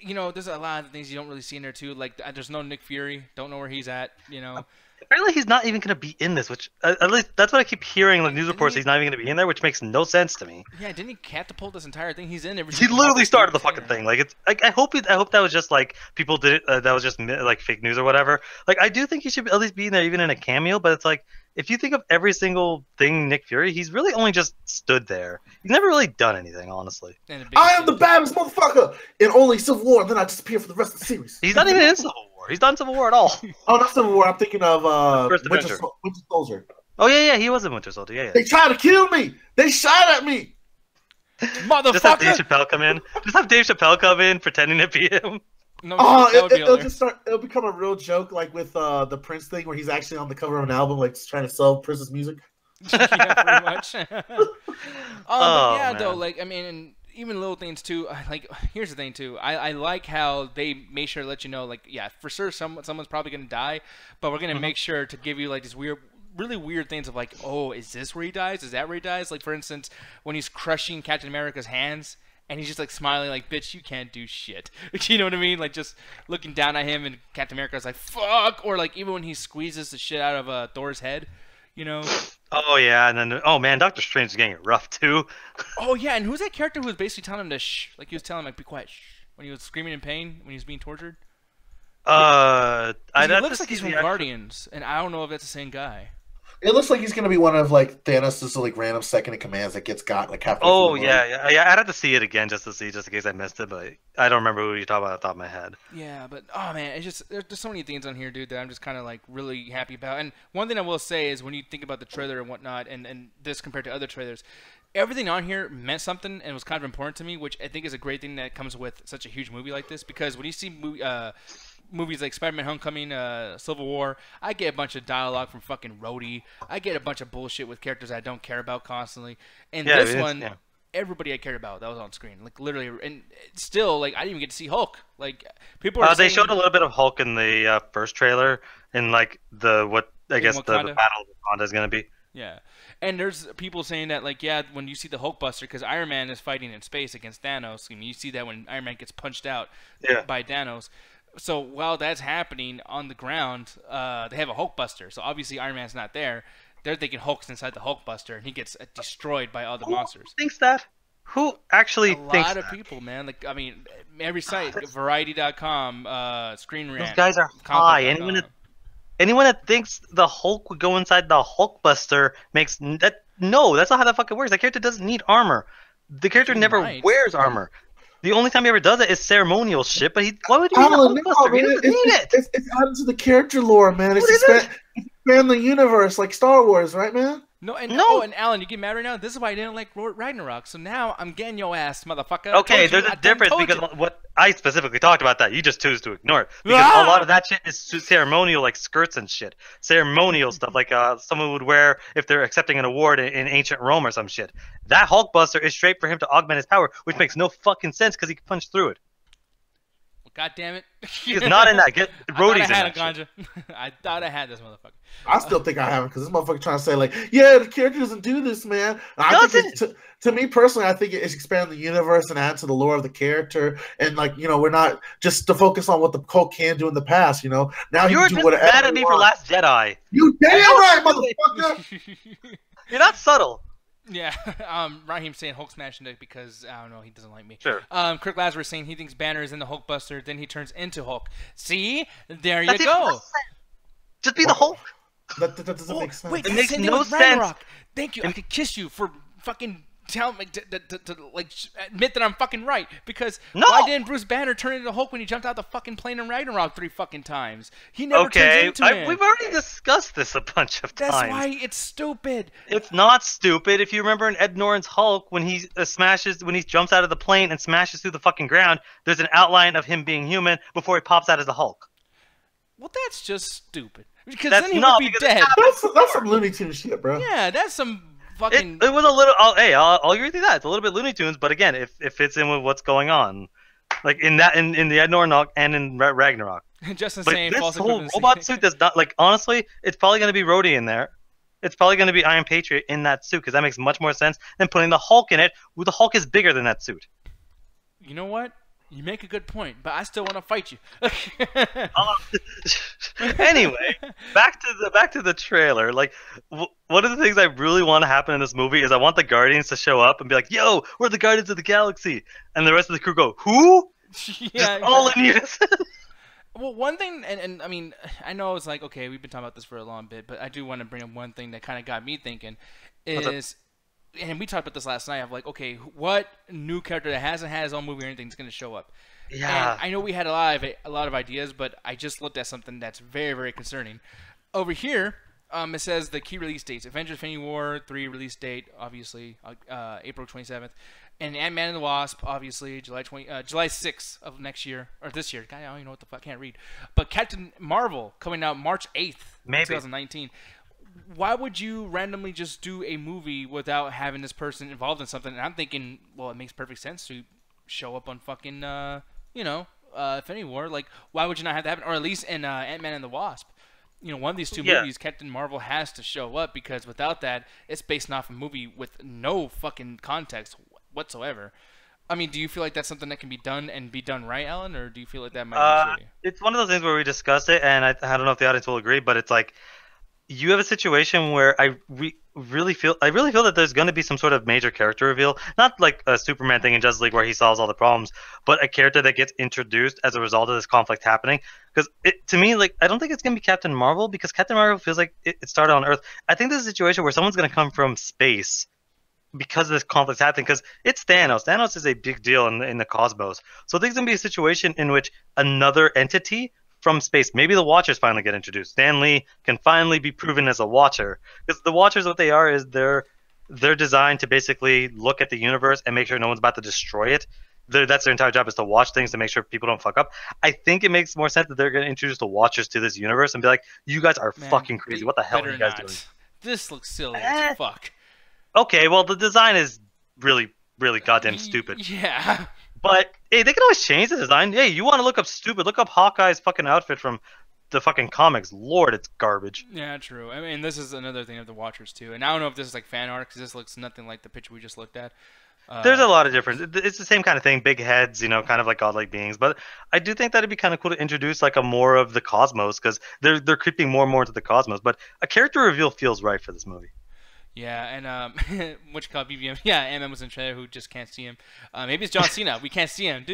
You know, there's a lot of things you don't really see in there too. Like, there's no Nick Fury. Don't know where he's at. You know. Apparently, he's not even going to be in this, which at least that's what I keep hearing. Like news reports, he's not even going to be in there, which makes no sense to me. Yeah, didn't he catapult this entire thing? He's in every. He literally started the fucking thing. Like it's. I hope that was just like people did it. That was just like fake news or whatever. Like I do think he should at least be in there, even in a cameo. But it's like if you think of every single thing Nick Fury, he's really only just stood there. He's never really done anything, honestly. I am the baddest motherfucker in only Civil War, and then I disappear for the rest of the series. He's not even in Civil War. He's not in Civil War at all. Oh, not Civil War. I'm thinking of Winter Soldier. Oh yeah, he was in Winter Soldier. Yeah. They tried to kill me. They shot at me. Motherfucker. Just have Dave Chappelle come in. Just have Dave Chappelle come in pretending to be him. No, it'll just start. It'll become a real joke, like with the Prince thing, where he's actually on the cover of an album, like trying to sell Prince's music. Yeah, pretty much. But yeah, man. though, like I mean, even little things too. Like, here's the thing too. I like how they make sure to let you know, like, yeah, for sure, someone's probably gonna die, but we're gonna make sure to give you like these really weird things of like, oh, is this where he dies? Is that where he dies? Like, for instance, when he's crushing Captain America's hands. And he's just like smiling, like, "Bitch, you can't do shit." You know what I mean? Like, just looking down at him, and Captain America's like, "Fuck!" Or like even when he squeezes the shit out of Thor's head, you know? Oh yeah, and then oh man, Doctor Strange is getting it rough too. Oh yeah, and who's that character who was basically telling him to shh? Like he was telling him like, "Be quiet," shh, when he was screaming in pain when he was being tortured. It looks like he's from Guardians, and I don't know if that's the same guy. It looks like he's gonna be one of like Thanos' like random second in commands that gets got like halfway. Oh yeah. I'd have to see it again just in case I missed it, but I don't remember who you're talking about off the top of my head. Yeah, but oh man, it's just there's so many things on here, dude, that I'm just kind of like really happy about. And one thing I will say is when you think about the trailer and whatnot, and this compared to other trailers, everything on here meant something and was kind of important to me, which I think is a great thing that comes with such a huge movie like this. Because when you see movies like Spider-Man: Homecoming, Civil War, I get a bunch of dialogue from fucking Rhodey. I get a bunch of bullshit with characters I don't care about constantly. And this one, everybody I cared about that was on screen, like literally. And still, like I didn't even get to see Hulk. Like people are. They showed a little bit of Hulk in the first trailer, in like the battle of Wakanda is gonna be. Yeah, and there's people saying that like when you see the Hulkbuster, because Iron Man is fighting in space against Thanos. I mean, you see that when Iron Man gets punched out by Thanos. So while that's happening on the ground, they have a Hulkbuster. So obviously Iron Man's not there. They're thinking Hulk's inside the Hulkbuster, and he gets destroyed by all the monsters. Who thinks that? Who actually thinks that? A lot of people, man. Like, I mean, every site, Variety.com, Screen Rant. Those guys are high. Anyone that thinks the Hulk would go inside the Hulkbuster makes that. No, that's not how that fucking works. That character doesn't need armor. The character never wears armor. The only time he ever does it is ceremonial shit, but why would he need a Hulkbuster? He doesn't need it. It's added to the character lore, man. It's expand the universe like Star Wars, right, man? No, and Alan, you get mad right now? This is why I didn't like Ragnarok. So now I'm getting your ass, motherfucker. Okay, there's a difference because what I specifically talked about that. You just choose to ignore it. Because a lot of that shit is ceremonial, like skirts and shit. Ceremonial stuff, like someone would wear if they're accepting an award in ancient Rome or some shit. That Hulkbuster is straight for him to augment his power, which makes no fucking sense because he can punch through it. God damn it. He's not in that. Get Rhodey's in that. I thought I had this motherfucker. I still think I haven't, because this motherfucker trying to say like, yeah, the character doesn't do this, man. To me personally, I think it's expand the universe and add to the lore of the character, and like, you know, we're not just to focus on what the Hulk can do in the past. You know, now you were just mad at me for Last Jedi. You damn right, motherfucker. You're not subtle. Yeah, Raheem saying Hulk smashing it because I don't know, he doesn't like me. Sure. Kirk Lazarus saying he thinks Banner is in the Hulkbuster, then he turns into Hulk. See, there you go. Just be the Hulk. That doesn't make sense. Wait, it makes no sense. Thank you. I could kiss you for fucking tell me to admit that I'm fucking right, because why didn't Bruce Banner turn into Hulk when he jumped out the fucking plane in Ragnarok 3 fucking times? He never turns into him. We've already discussed this a bunch of times. That's why it's stupid. It's not stupid. If you remember in Ed Norton's Hulk, when he jumps out of the plane and smashes through the fucking ground, there's an outline of him being human before he pops out as the Hulk. Well, that's just stupid. Because then he would be dead. That's some Looney Tunes shit, bro. Yeah, that's some fucking. It was a little. I'll agree with you that it's a little bit Looney Tunes, but again, if it fits in with what's going on, like in the Ed Norton and in Ragnarok. Just the same. This whole robot suit does not, like, honestly, it's probably going to be Rhodey in there. It's probably going to be Iron Patriot in that suit, because that makes much more sense than putting the Hulk in it. The Hulk is bigger than that suit. You know what? You make a good point, but I still want to fight you. Anyway, back to the trailer. Like, one of the things I really want to happen in this movie is I want the Guardians to show up and be like, "Yo, we're the Guardians of the Galaxy," and the rest of the crew go, "Who?" Yeah, all in unison. Well, one thing, and I mean, I know it's like, okay, we've been talking about this for a long bit, but I do want to bring up one thing that kind of got me thinking is. And we talked about this last night of like, okay, what new character that hasn't had his own movie or anything is going to show up? Yeah. And I know we had a lot of ideas, but I just looked at something that's very, very concerning. Over here, it says the key release dates: Avengers: Infinity War 3 release date, obviously, April 27th, and Ant-Man and the Wasp, obviously, July 6th of next year or this year. God, I don't even know what the fuck. I can't read. But Captain Marvel coming out March 8th, 2019. why would you randomly just do a movie without having this person involved in something? And I'm thinking, well, it makes perfect sense to show up on fucking, Infinity War. Like, why would you not have that happen? Or at least in Ant-Man and the Wasp. One of these two movies, Captain Marvel has to show up, because without that, it's based off a movie with no fucking context whatsoever. I mean, do you feel like that's something that can be done and be done right, Alan, or do you feel like that might be shitty? It's one of those things where we discussed it, and I don't know if the audience will agree, but it's like you have a situation where I really feel that there's going to be some sort of major character reveal, not like a Superman thing in Justice League where he solves all the problems, but a character that gets introduced as a result of this conflict happening. Because to me, like, I don't think it's going to be Captain Marvel, because Captain Marvel feels like it started on Earth. I think this is a situation where someone's going to come from space because of this conflict happening, because it's Thanos. Thanos is a big deal in the cosmos. So I think it's going to be a situation in which another entity from space, maybe the Watchers finally get introduced. Stan Lee can finally be proven as a Watcher. Because the Watchers, what they are is they're designed to basically look at the universe and make sure no one's about to destroy it. That's their entire job, is to watch things to make sure people don't fuck up. I think it makes more sense that they're going to introduce the Watchers to this universe and be like, you guys are fucking crazy. What the hell are you guys doing? This looks silly as fuck. Okay, well, the design is really, really goddamn stupid. Yeah. But, hey, they can always change the design. Hey, you want to look up stupid, look up Hawkeye's fucking outfit from the fucking comics. Lord, it's garbage. Yeah, true. I mean, this is another thing of the Watchers, too. And I don't know if this is like fan art, because this looks nothing like the picture we just looked at. There's a lot of difference. It's the same kind of thing, big heads, kind of like godlike beings. But I do think that it'd be kind of cool to introduce like a more of the cosmos, because they're creeping more and more into the cosmos. But a character reveal feels right for this movie. Yeah, and which called BBM? Yeah, Ant-Man was in trailer, who just can't see him. Maybe it's John Cena. We can't see him.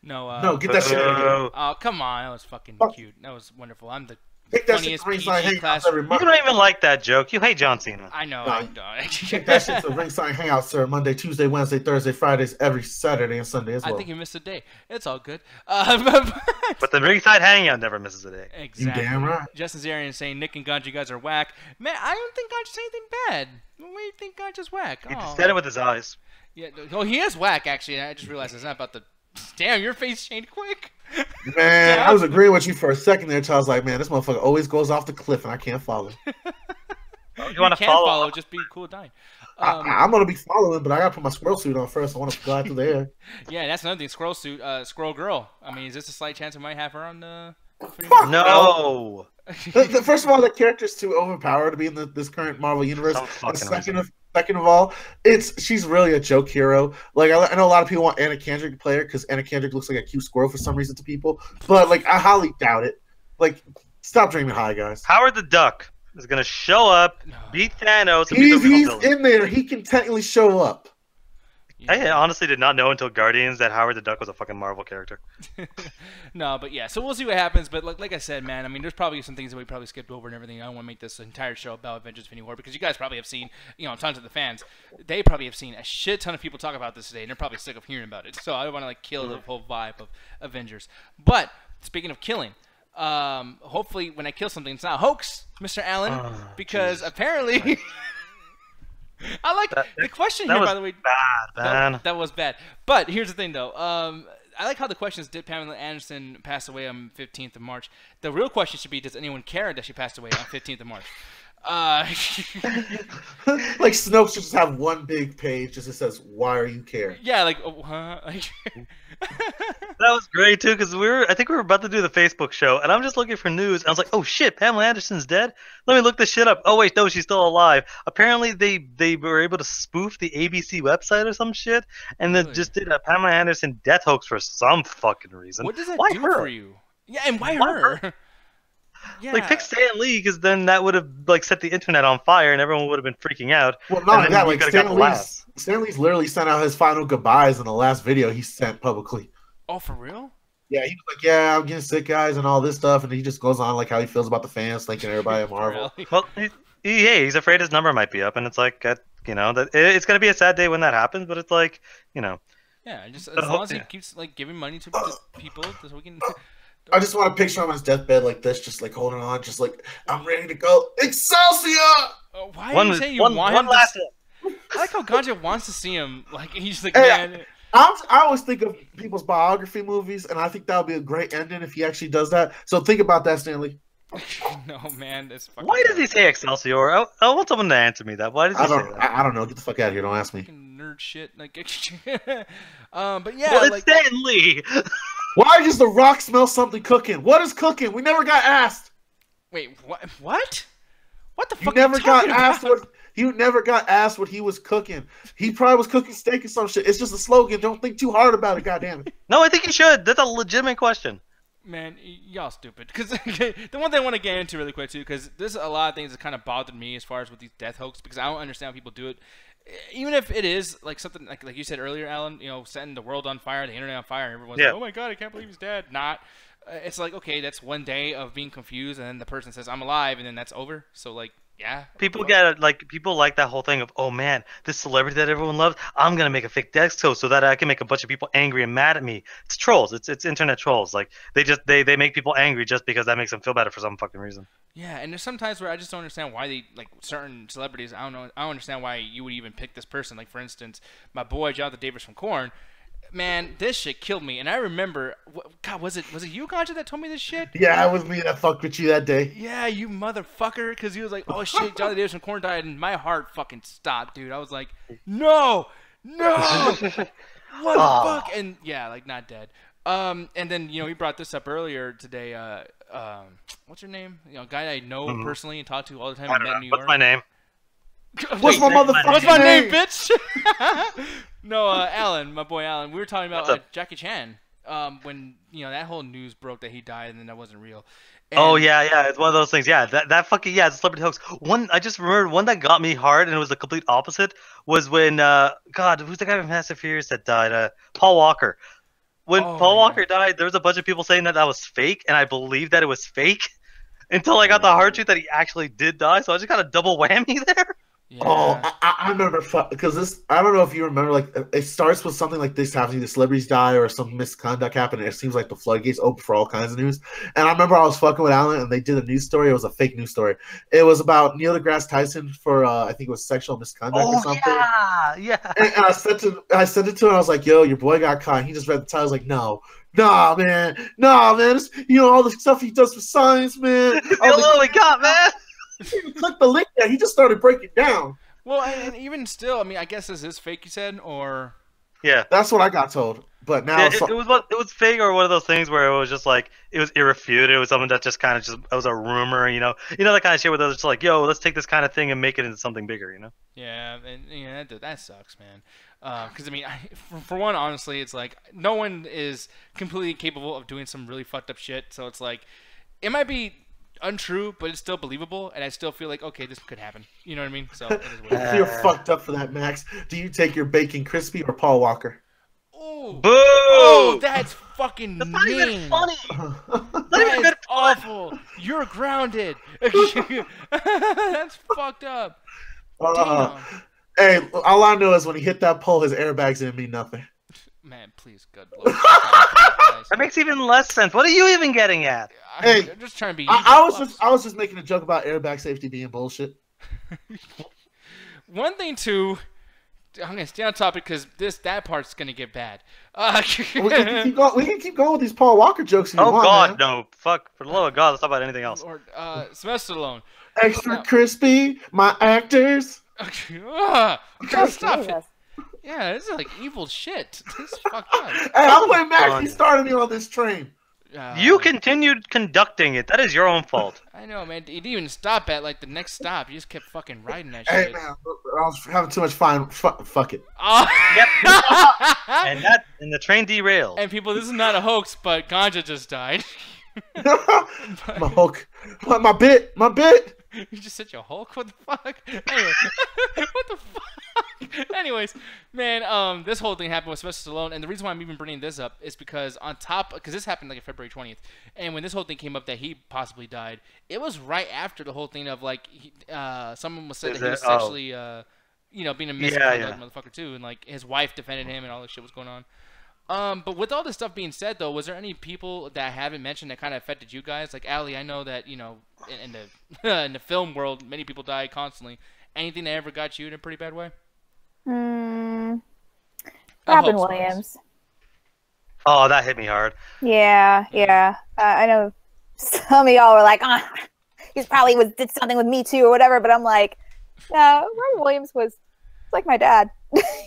No, get that shit out of here. Oh, come on. That was fucking cute. That was wonderful. I'm the Take that funniest shit to Ringside PG class. Hangouts every You month. don't even like that joke. You hate John Cena. I know. Take that shit to Ringside Hangouts, sir. Monday, Tuesday, Wednesday, Thursday, Fridays, every Saturday and Sunday as well. I think you missed a day. It's all good. But the Ringside Hangout never misses a day. Exactly. You damn right. Justin Zarian saying Nick and Ganji, you guys are whack. Man, I don't think Ganji's anything bad. What do you think Ganji's whack? He just said it with his eyes. Yeah, well, he is whack, actually. I just realized it's not about the... Damn, your face changed quick. Man, I was agreeing with you for a second there until I was like, man, this motherfucker always goes off the cliff and I can't follow. You want to follow? Just be cool dying. I'm going to be following, but I got to put my squirrel suit on first. I want to fly through the air. Yeah, that's another thing. Squirrel suit, Squirrel Girl. I mean, is this a slight chance we might have her on the... No. First of all, the character's too overpowered to be in this current Marvel universe. Second of all, she's really a joke hero. Like, I know a lot of people want Anna Kendrick to play her because Anna Kendrick looks like a cute squirrel for some reason to people. But like, I highly doubt it. Like, stop dreaming high, guys. Howard the Duck is gonna show up, beat Thanos. And He's be the in there. He can technically show up. Yeah. I honestly did not know until Guardians that Howard the Duck was a fucking Marvel character. No, but yeah, so we'll see what happens. But like I said, man, I mean, there's probably some things that we probably skipped over and everything. I don't want to make this entire show about Avengers Infinity War because you guys probably have seen, tons of the fans. They probably have seen a shit ton of people talk about this today, and they're probably sick of hearing about it. So I don't want to kill the whole vibe of Avengers. But speaking of killing, hopefully when I kill something, it's not a hoax, Mr. Allen, because apparently. I like the question here, by the way. Bad, man. That was bad. But here's the thing, though. I like how the question is, did Pamela Anderson pass away on 15th of March? The real question should be, does anyone care that she passed away on 15th of March? Like Snoke should just have one big page just that says, "Why are you caring?" Yeah, like, huh? That was great too, because I think we were about to do the Facebook show, and I'm just looking for news. And I was like, "Oh shit, Pamela Anderson's dead. Let me look this shit up." Oh wait, no, she's still alive. Apparently, they were able to spoof the ABC website or some shit, and then just did a Pamela Anderson death hoax for some fucking reason. What does that why do her? for you? Yeah, and why her? Yeah. Like, pick Stan Lee, because then that would have like set the internet on fire, and everyone would have been freaking out. Well, not only that, like Stan Lee's literally sent out his final goodbyes in the last video he sent publicly. Oh, for real? Yeah, he was like, "Yeah, I'm getting sick, guys," and all this stuff, and he just goes on like how he feels about the fans, thanking everybody at Marvel. Really? Well, he's afraid his number might be up, and it's like, that it's gonna be a sad day when that happens, but it's like, Yeah, just as long as he keeps like giving money to people, so we can. I just want to picture him on his deathbed like this, just like holding on, just like, "I'm ready to go, Excelsior!" Why are you saying you want him to? I like how Ganja wants to see him. Like, he's like, man. I always think of people's biography movies, and I think that would be a great ending if he actually does that. So think about that, Stanley. No, man, that's fucking. Why does he say Excelsior? I want someone to answer me that. Why does he say that? I don't know. Get the fuck out of here. Don't ask me. Fucking nerd shit. Like, but yeah, Well, it's like. Stan Lee. Why does The Rock smell something cooking? What is cooking? We never got asked. Wait, what? What? What the You fuck? never got asked about? what. You never got asked what he was cooking. He probably was cooking steak or some shit. It's just a slogan. Don't think too hard about it. Goddamn it. No, I think you should. That's a legitimate question. Man, y'all stupid. Because the one thing I want to get into really quick too, because there's a lot of things that kind of bothered me as far as with these death hoax, because I don't understand how people do it. Even if it is like something like you said earlier, Alan, you know, setting the world on fire, the internet on fire, and everyone's like, oh my god, I can't believe he's dead. Not. It's like, okay, that's one day of being confused, and then the person says I'm alive, and then that's over. So like, yeah. People like that whole thing of, oh man, this celebrity that everyone loves, I'm gonna make a fake death hoax so that I can make a bunch of people angry and mad at me. It's trolls. It's internet trolls. Like they make people angry just because that makes them feel better for some fucking reason. Yeah, and there's some times where I just don't understand why they like certain celebrities. I don't understand why you would even pick this person. Like for instance, my boy Jonathan Davis from Korn. Man, this shit killed me, and I remember. God, was it you, Concha, that told me this shit? Yeah, it was me that fucked with you that day. Yeah, you motherfucker, because he was like, "Oh shit, Jonathan Davis from Korn died," and my heart fucking stopped, dude. I was like, "No, what the fuck?" And yeah, like not dead. And then you know he brought this up earlier today. What's her name? You know, a guy I know personally and talk to all the time. I don't met know. in New York. What's my name? What's my motherfucking What's my name, bitch? No, Alan, my boy Alan. We were talking about Jackie Chan. When you know that whole news broke that he died and then that wasn't real. And oh yeah, it's one of those things. Yeah, that fucking it's a celebrity hoax. One I just remembered one that got me hard and it was the complete opposite was when God, who's the guy from Fast and Furious that died? Paul Walker. When Paul Walker died, there was a bunch of people saying that was fake, and I believed that it was fake until I got the hard truth that he actually did die. So I just got a double whammy there. Yeah. Oh, I remember because this. I don't know if you remember. Like it starts with something like this happening: the celebrities die or some misconduct happened. And it seems like the floodgates open for all kinds of news. And I remember I was fucking with Alan, and they did a news story. It was a fake news story. It was about Neil deGrasse Tyson for I think it was sexual misconduct or something. Yeah. And I sent it to him. I was like, "Yo, your boy got caught." And he just read the title. I was like, Nah, man. It's, you know all the stuff he does for science, man. That's all we got, man. He clicked the link there. He just started breaking down. Well, and even still, I mean, I guess is this fake? You said, or yeah, that's what I got told. But now it was fake or one of those things where it was just like it was irrefuted. It was something that just kind of it was a rumor, you know that kind of shit where they're just like, yo, let's take this kind of thing and make it into something bigger, you know? Yeah, and yeah, that sucks, man. Because I mean, for one, honestly, it's like no one is completely capable of doing some really fucked up shit. So it's like it might be untrue, but it's still believable, and I still feel like okay, this could happen. You know what I mean? So it is what it is. You're fucked up for that, Max. Do you take your bacon crispy or Paul Walker? Oh, boo! Oh, that's fucking that's not mean. even funny. That is awful. You're grounded. That's fucked up. Hey, all I know is when he hit that pole, his airbags didn't mean nothing. Man, please, good Lord. That makes even less sense. What are you even getting at? I'm just trying to be. I was just making a joke about airbag safety being bullshit. One thing too, I'm gonna stay on topic because that part's gonna get bad. We can keep going with these Paul Walker jokes. If you want, God, man. no! Fuck! For the love of God, let's talk about anything else. Lord, Sylvester Stallone. Extra crispy, my actors. Stop it. Yeah, this is like evil shit. This is fucked up. Hey, I'm with Max. He started me on this train. You continued conducting it. That is your own fault. I know, man. You didn't even stop at like the next stop. You just kept fucking riding that Hey, shit. man, I was having too much fun. Fuck it. Yep. and the train derailed. And people, this is not a hoax, but Ganja just died. My Hulk. My bit. You just said your Hulk? What the fuck? Anyway, what the fuck? Anyways, man, this whole thing happened with Sylvester Stallone, and the reason why I'm even bringing this up is because because this happened like February 20th, and when this whole thing came up that he possibly died, it was right after the whole thing of like someone was said that he was sexually, being a misconduct motherfucker too, and like his wife defended him and all this shit was going on. But with all this stuff being said, though, was there any people that I haven't mentioned that kind of affected you guys? Like, Allie, I know that, in the in the film world, many people die constantly. Anything that ever got you in a pretty bad way? Robin Williams. Oh, that hit me hard. Yeah. I know some of y'all were like, he's probably did something with Me Too or whatever. But I'm like, no, Robin Williams was like my dad,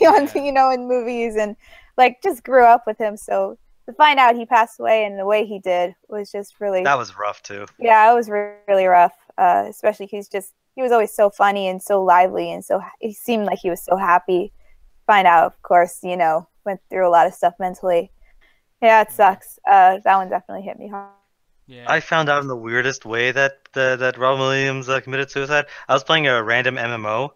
you know, in movies, and like just grew up with him. So to find out he passed away in the way he did was just really, that was rough too. Yeah, it was really rough. Especially he was always so funny and so lively, and so he seemed like he was so happy. Find out, of course, you know, went through a lot of stuff mentally. Yeah, it sucks. That one definitely hit me hard. Yeah. I found out in the weirdest way that Robin Williams committed suicide. I was playing a random MMO,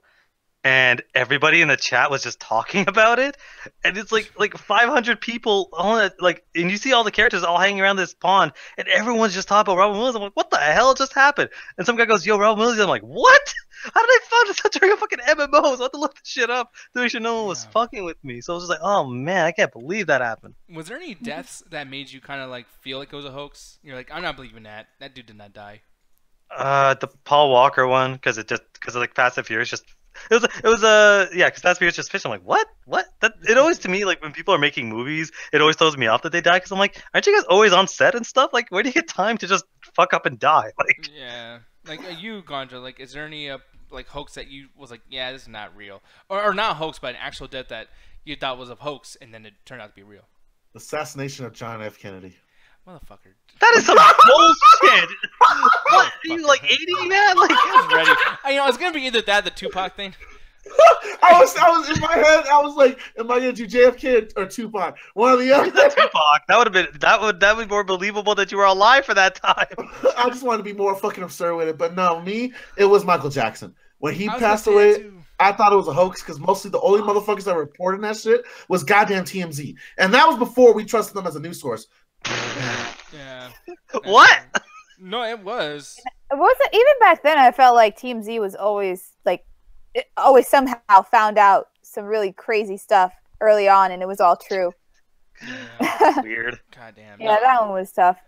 and everybody in the chat was just talking about it, and it's like 500 people on it, like, and you see all the characters all hanging around this pond, and everyone's just talking about Robin Williams. I'm like, what the hell just happened? And some guy goes, "Yo, Robin Williams." I'm like, what? How did I find this out during a fucking MMO? So I had to look this shit up to make sure no one was fucking with me. So I was just like, oh man, I can't believe that happened. Was there any deaths that made you kind of like feel like it was a hoax? You're like, I'm not believing that. That dude did not die. The Paul Walker one, because of like Fast and Furious, just it was yeah, because Fast and Furious just fish. I'm like, what? That it always, to me, like when people are making movies, it always throws me off that they die, because I'm like, aren't you guys always on set and stuff? Like, where do you get time to just fuck up and die? Like, yeah, like you, Gondra, like, is there any like hoax that you was like, yeah, this is not real, or not hoax, but an actual death that you thought was a hoax and then it turned out to be real? The assassination of John F. Kennedy. Motherfucker. that is some bullshit. What? Are you like 80, man? Like, I was ready. I was gonna be either that, the Tupac thing. I was in my head. I was like, am I gonna do JFK or Tupac? One or the other. Tupac. That would be more believable that you were alive for that time. I just wanted to be more fucking absurd with it, but no, it was Michael Jackson. When he passed away, I thought it was a hoax, because mostly the only motherfuckers that were reporting that shit was goddamn TMZ, and that was before we trusted them as a news source. Yeah. What? No, it was. It wasn't even back then. I felt like TMZ was always like, it always somehow found out some really crazy stuff early on, and it was all true. Yeah. Weird. God damn. Yeah, that one was tough.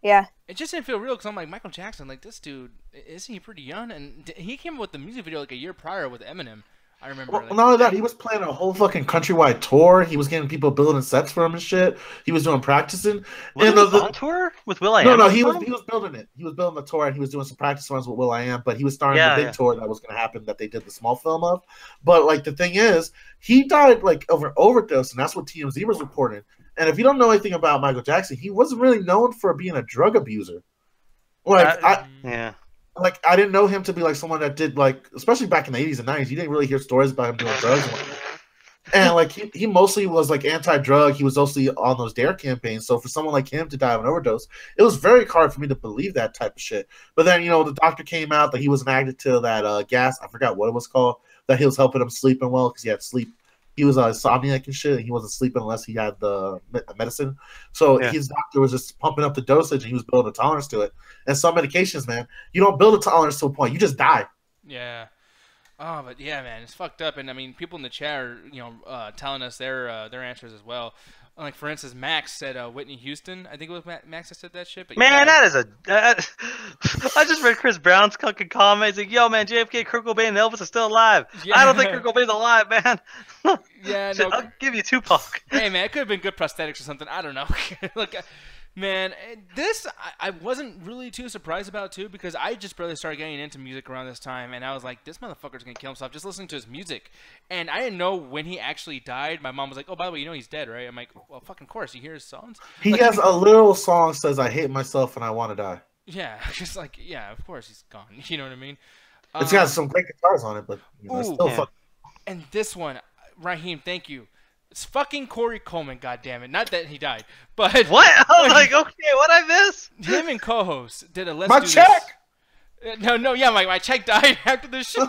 Yeah. It just didn't feel real, because I'm like, Michael Jackson, like, this dude, isn't he pretty young? And he came up with the music video like a year prior with Eminem. I remember. Well, not only that, he was playing a whole fucking countrywide tour. He was getting people building sets for him and shit. He was doing practicing. Was he on tour with will.i.am? No, he was building it. He was building the tour, and he was doing some practice runs with will.i.am, but he was starting the big tour that was going to happen, that they did the small film of. But like, the thing is, he died like of an overdose, and that's what TMZ was reporting. And if you don't know anything about Michael Jackson, he wasn't really known for being a drug abuser. Like, I didn't know him to be like someone that did, like, especially back in the 80s and 90s, you didn't really hear stories about him doing drugs and whatnot. And like, he mostly was like anti-drug. He was mostly on those DARE campaigns. So for someone like him to die of an overdose, it was very hard for me to believe that type of shit. But then, you know, the doctor came out that he was addicted to that gas. I forgot what it was called. That he was helping him sleeping well, because he had sleep. He was insomniac and shit, and he wasn't sleeping unless he had the medicine. So his doctor was just pumping up the dosage, and he was building a tolerance to it. And some medications, man, you don't build a tolerance to a point. You just die. Yeah. Oh, but yeah, man, it's fucked up. And I mean, people in the chat are, you know, telling us their answers as well. Like, for instance, Max said Whitney Houston. I think it was Max that said that shit. But man, that is I just read Chris Brown's fucking comments. Like, yo, man, JFK, Kurt Cobain, and Elvis are still alive. Yeah. I don't think Kurt Cobain's alive, man. Yeah, no. I'll give you Tupac. Hey, man, it could have been good prosthetics or something. I don't know. Look, man, this I wasn't really too surprised about, too, because I just barely started getting into music around this time, and I was like, this motherfucker's gonna kill himself just listening to his music. And I didn't know when he actually died. My mom was like, oh, by the way, you know he's dead, right? I'm like, well, fucking course. You hear his songs? He has a little song says, I hate myself and I want to die. Yeah, just like, yeah, of course he's gone. You know what I mean? It's got some great guitars on it, but you know, it's still fucking... And this one, Raheem, thank you. It's fucking Corey Coleman, goddammit. Not that he died, but... What? I was like, okay, what'd I miss? Him and co-host did a Let's My Do check! This. No, yeah, my check died after the show.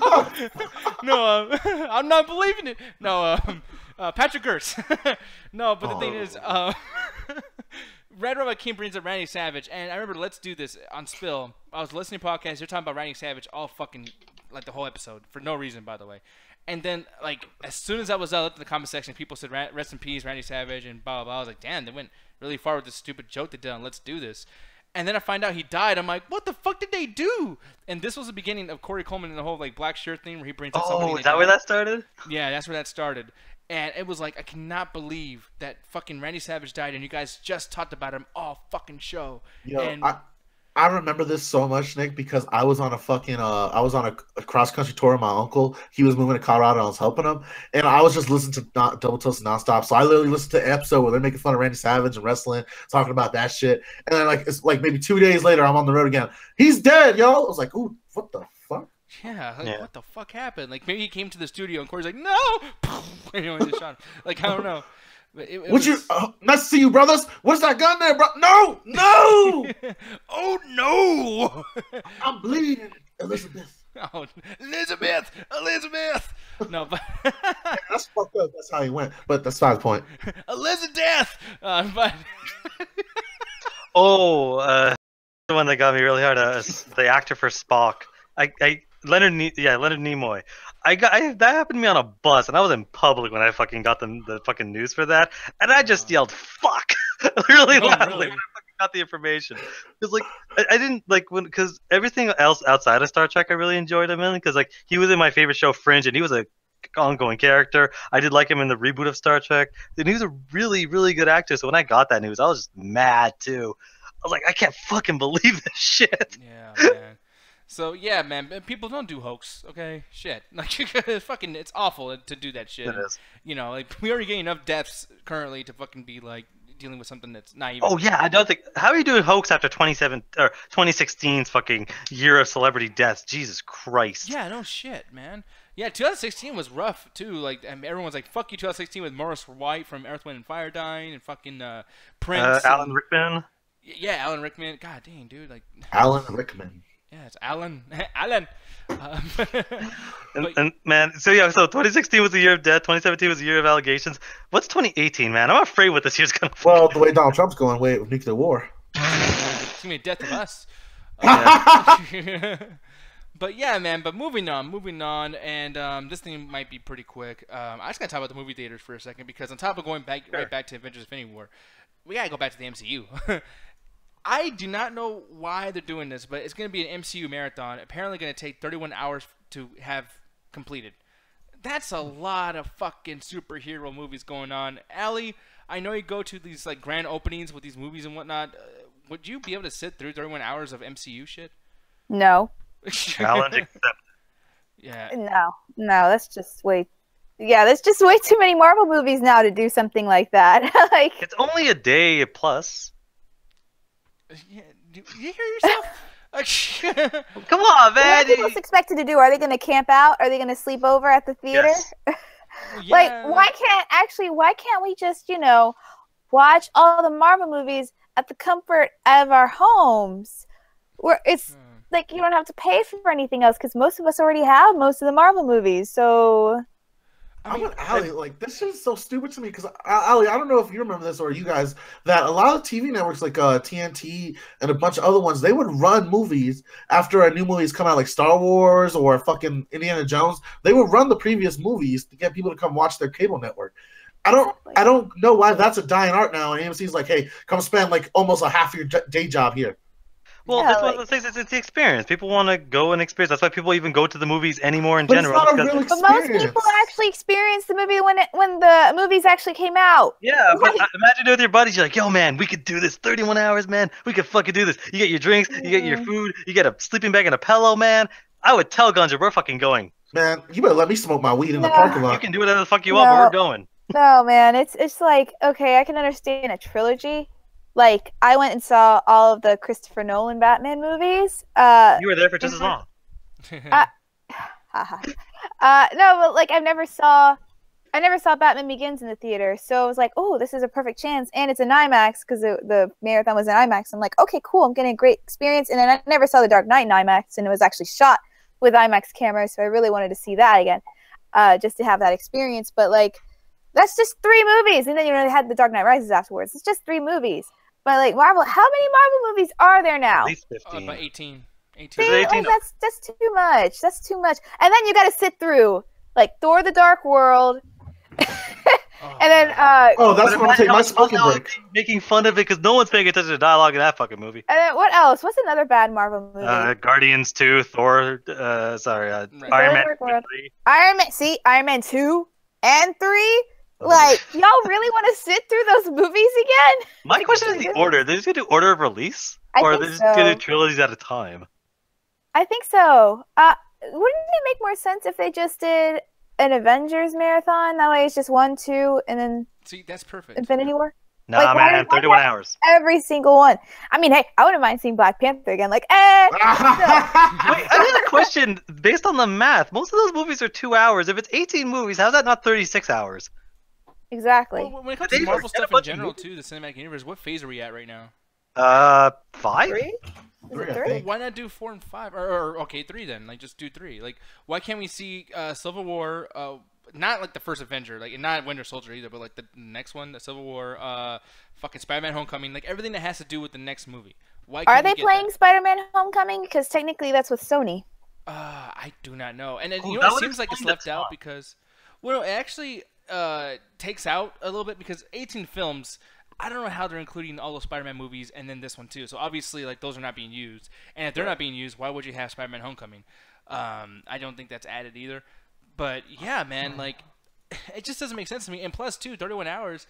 No, I'm not believing it. No, Patrick Gertz. No, but the thing is, Red Robot King brings up Randy Savage, and I remember Let's Do This on Spill. I was listening to podcasts, they're talking about Randy Savage all fucking, like, the whole episode, for no reason, by the way. And then, like, as soon as I was out in the comment section, people said, rest in peace, Randy Savage, and blah, blah, blah. I was like, damn, they went really far with this stupid joke they did on Let's Do This. And then I find out he died. I'm like, what the fuck did they do? And this was the beginning of Corey Coleman and the whole, like, black shirt thing where he brings up somebody. Oh, is that where that started? Yeah, that's where that started. And it was like, I cannot believe that fucking Randy Savage died, and you guys just talked about him all fucking show. Yo, and I remember this so much, Nick, because I was on a fucking a cross country tour with my uncle. He was moving to Colorado, and I was helping him, and I was just listening to Double Toast nonstop. So I literally listened to an episode where they're making fun of Randy Savage and wrestling, talking about that shit. And then it's like maybe 2 days later, I'm on the road again. He's dead, yo. I was like, ooh, what the fuck? Yeah, what the fuck happened? Like maybe he came to the studio and Corey's like, no, and he just shot him. Like I don't know. But nice to see you, brothers. What's that gun there, bro? No! Oh no! I'm bleeding, Elizabeth. Oh, Elizabeth! No, but that's fucked up. That's how he went. But that's not the point. Elizabeth! But the one that got me really hard is the actor for Spock. Leonard Nimoy. That happened to me on a bus, and I was in public when I fucking got the fucking news for that, and I just yelled "fuck" really loudly when I fucking got the information. Because I didn't because everything else outside of Star Trek I really enjoyed him in, because he was in my favorite show Fringe, and he was a ongoing character. I did like him in the reboot of Star Trek, and he was a really, really good actor. So when I got that news, I was just mad too. I was like, I can't fucking believe this shit. Yeah, man. So yeah, man, people don't do hoax, okay? Shit, it's awful to do that shit. It is. We already getting enough deaths currently to fucking be dealing with something that's not even. Oh yeah, I don't think. How are you doing hoax after 2016's fucking year of celebrity deaths? Jesus Christ. Yeah, no shit, man. Yeah, 2016 was rough too. Everyone's like, "Fuck you," 2016 with Morris White from Earth, Wind and Fire dying, and fucking Prince. Alan Rickman. Yeah, Alan Rickman. God dang, dude, Alan Rickman. Yeah, it's Alan. Alan. And man, so 2016 was the year of death. 2017 was the year of allegations. What's 2018, man? I'm afraid what this year's gonna. Well, the way Donald Trump's going, with nuclear war. It's gonna be a death of us. But yeah, man. But moving on, and this thing might be pretty quick. I just gotta talk about the movie theaters for a second, because on top of going right back to Avengers: Infinity War, we gotta go back to the MCU. I do not know why they're doing this, but it's going to be an MCU marathon. Apparently going to take 31 hours to have completed. That's a lot of fucking superhero movies going on. Allie, I know you go to these grand openings with these movies and whatnot. Would you be able to sit through 31 hours of MCU shit? No. Challenge accepted. Yeah. No, that's just way. Yeah, there's just way too many Marvel movies now to do something like that. It's only a day plus. Yeah, do you hear yourself? Come on, man. What are people expected to do? Are they going to camp out? Are they going to sleep over at the theater? Yes. Yeah. Why can't we just, watch all the Marvel movies at the comfort of our homes? Where it's you don't have to pay for anything else, because most of us already have most of the Marvel movies. So I'm with Allie. This shit is so stupid to me, because Allie, I don't know if you remember this or you guys, that a lot of TV networks like TNT and a bunch of other ones, they would run movies after a new movie's come out, like Star Wars or fucking Indiana Jones. They would run the previous movies to get people to come watch their cable network. I don't know why that's a dying art now, and AMC's like, hey, come spend almost a half your day job here. Well, that's one of the things. It's the experience. People want to go and experience. That's why people even go to the movies anymore in general. It's not a real But most people actually experienced the movie when the movies actually came out. Yeah, but imagine with your buddies. You're like, yo, man, we could do this 31 hours, man. We could fucking do this. You get your drinks, you get your food, you get a sleeping bag and a pillow, man. I would tell Gunja, we're fucking going. Man, you better let me smoke my weed in the parking lot. You can do whatever the fuck you want, but we're going. No, man, it's like, okay, I can understand a trilogy. I went and saw all of the Christopher Nolan Batman movies. You were there for just as long. No, but I never saw Batman Begins in the theater, so I was like, oh, this is a perfect chance, and it's an IMAX, because the marathon was an IMAX. I'm like, okay, cool, I'm getting a great experience. And then I never saw The Dark Knight in IMAX, and it was actually shot with IMAX cameras, so I really wanted to see that again, just to have that experience. But that's just 3 movies, and then they had The Dark Knight Rises afterwards. It's just 3 movies. But Marvel, how many Marvel movies are there now? At least 15. About 18. 18. See, 18. That's too much. That's too much. And then you got to sit through Thor: The Dark World, and then that's when I take my smoking break. Making fun of it because no one's paying attention to dialogue in that fucking movie. And then what else? What's another bad Marvel movie? Guardians 2, Thor. Iron Man 3. Iron Man 2 and 3. Y'all really want to sit through those movies again? My question is the order. Did you do order of release? Or they just do trilogies at a time? I think so. Wouldn't it make more sense if they just did an Avengers marathon? That way it's just 1, 2, and then see, that's perfect. Infinity War? Nah, man, 31 hours. Every single one. I mean, hey, I wouldn't mind seeing Black Panther again. Like, Wait, I had a question. Based on the math, most of those movies are 2 hours. If it's 18 movies, how's that not 36 hours? Exactly. Well, when it comes to Marvel stuff in general, too, the cinematic universe, what phase are we at right now? 5? 3? Is it 3? Well, why not do 4 and 5? Or okay, 3 then. Like, just do 3. Like, why can't we see Civil War? Not like the first Avenger, like not Winter Soldier either, but like the next one, the Civil War, fucking Spider-Man: Homecoming, like everything that has to do with the next movie. Why are they playing Spider-Man: Homecoming? Because technically that's with Sony. I do not know, and you know, it seems like it's left out because, well, it actually takes out a little bit because 18 films. I don't know how they're including all those Spider-Man movies and then this one too. So obviously, like those are not being used, and if they're not being used, why would you have Spider-Man: Homecoming? I don't think that's added either. But yeah, man, like it just doesn't make sense to me. And plus, 31 hours.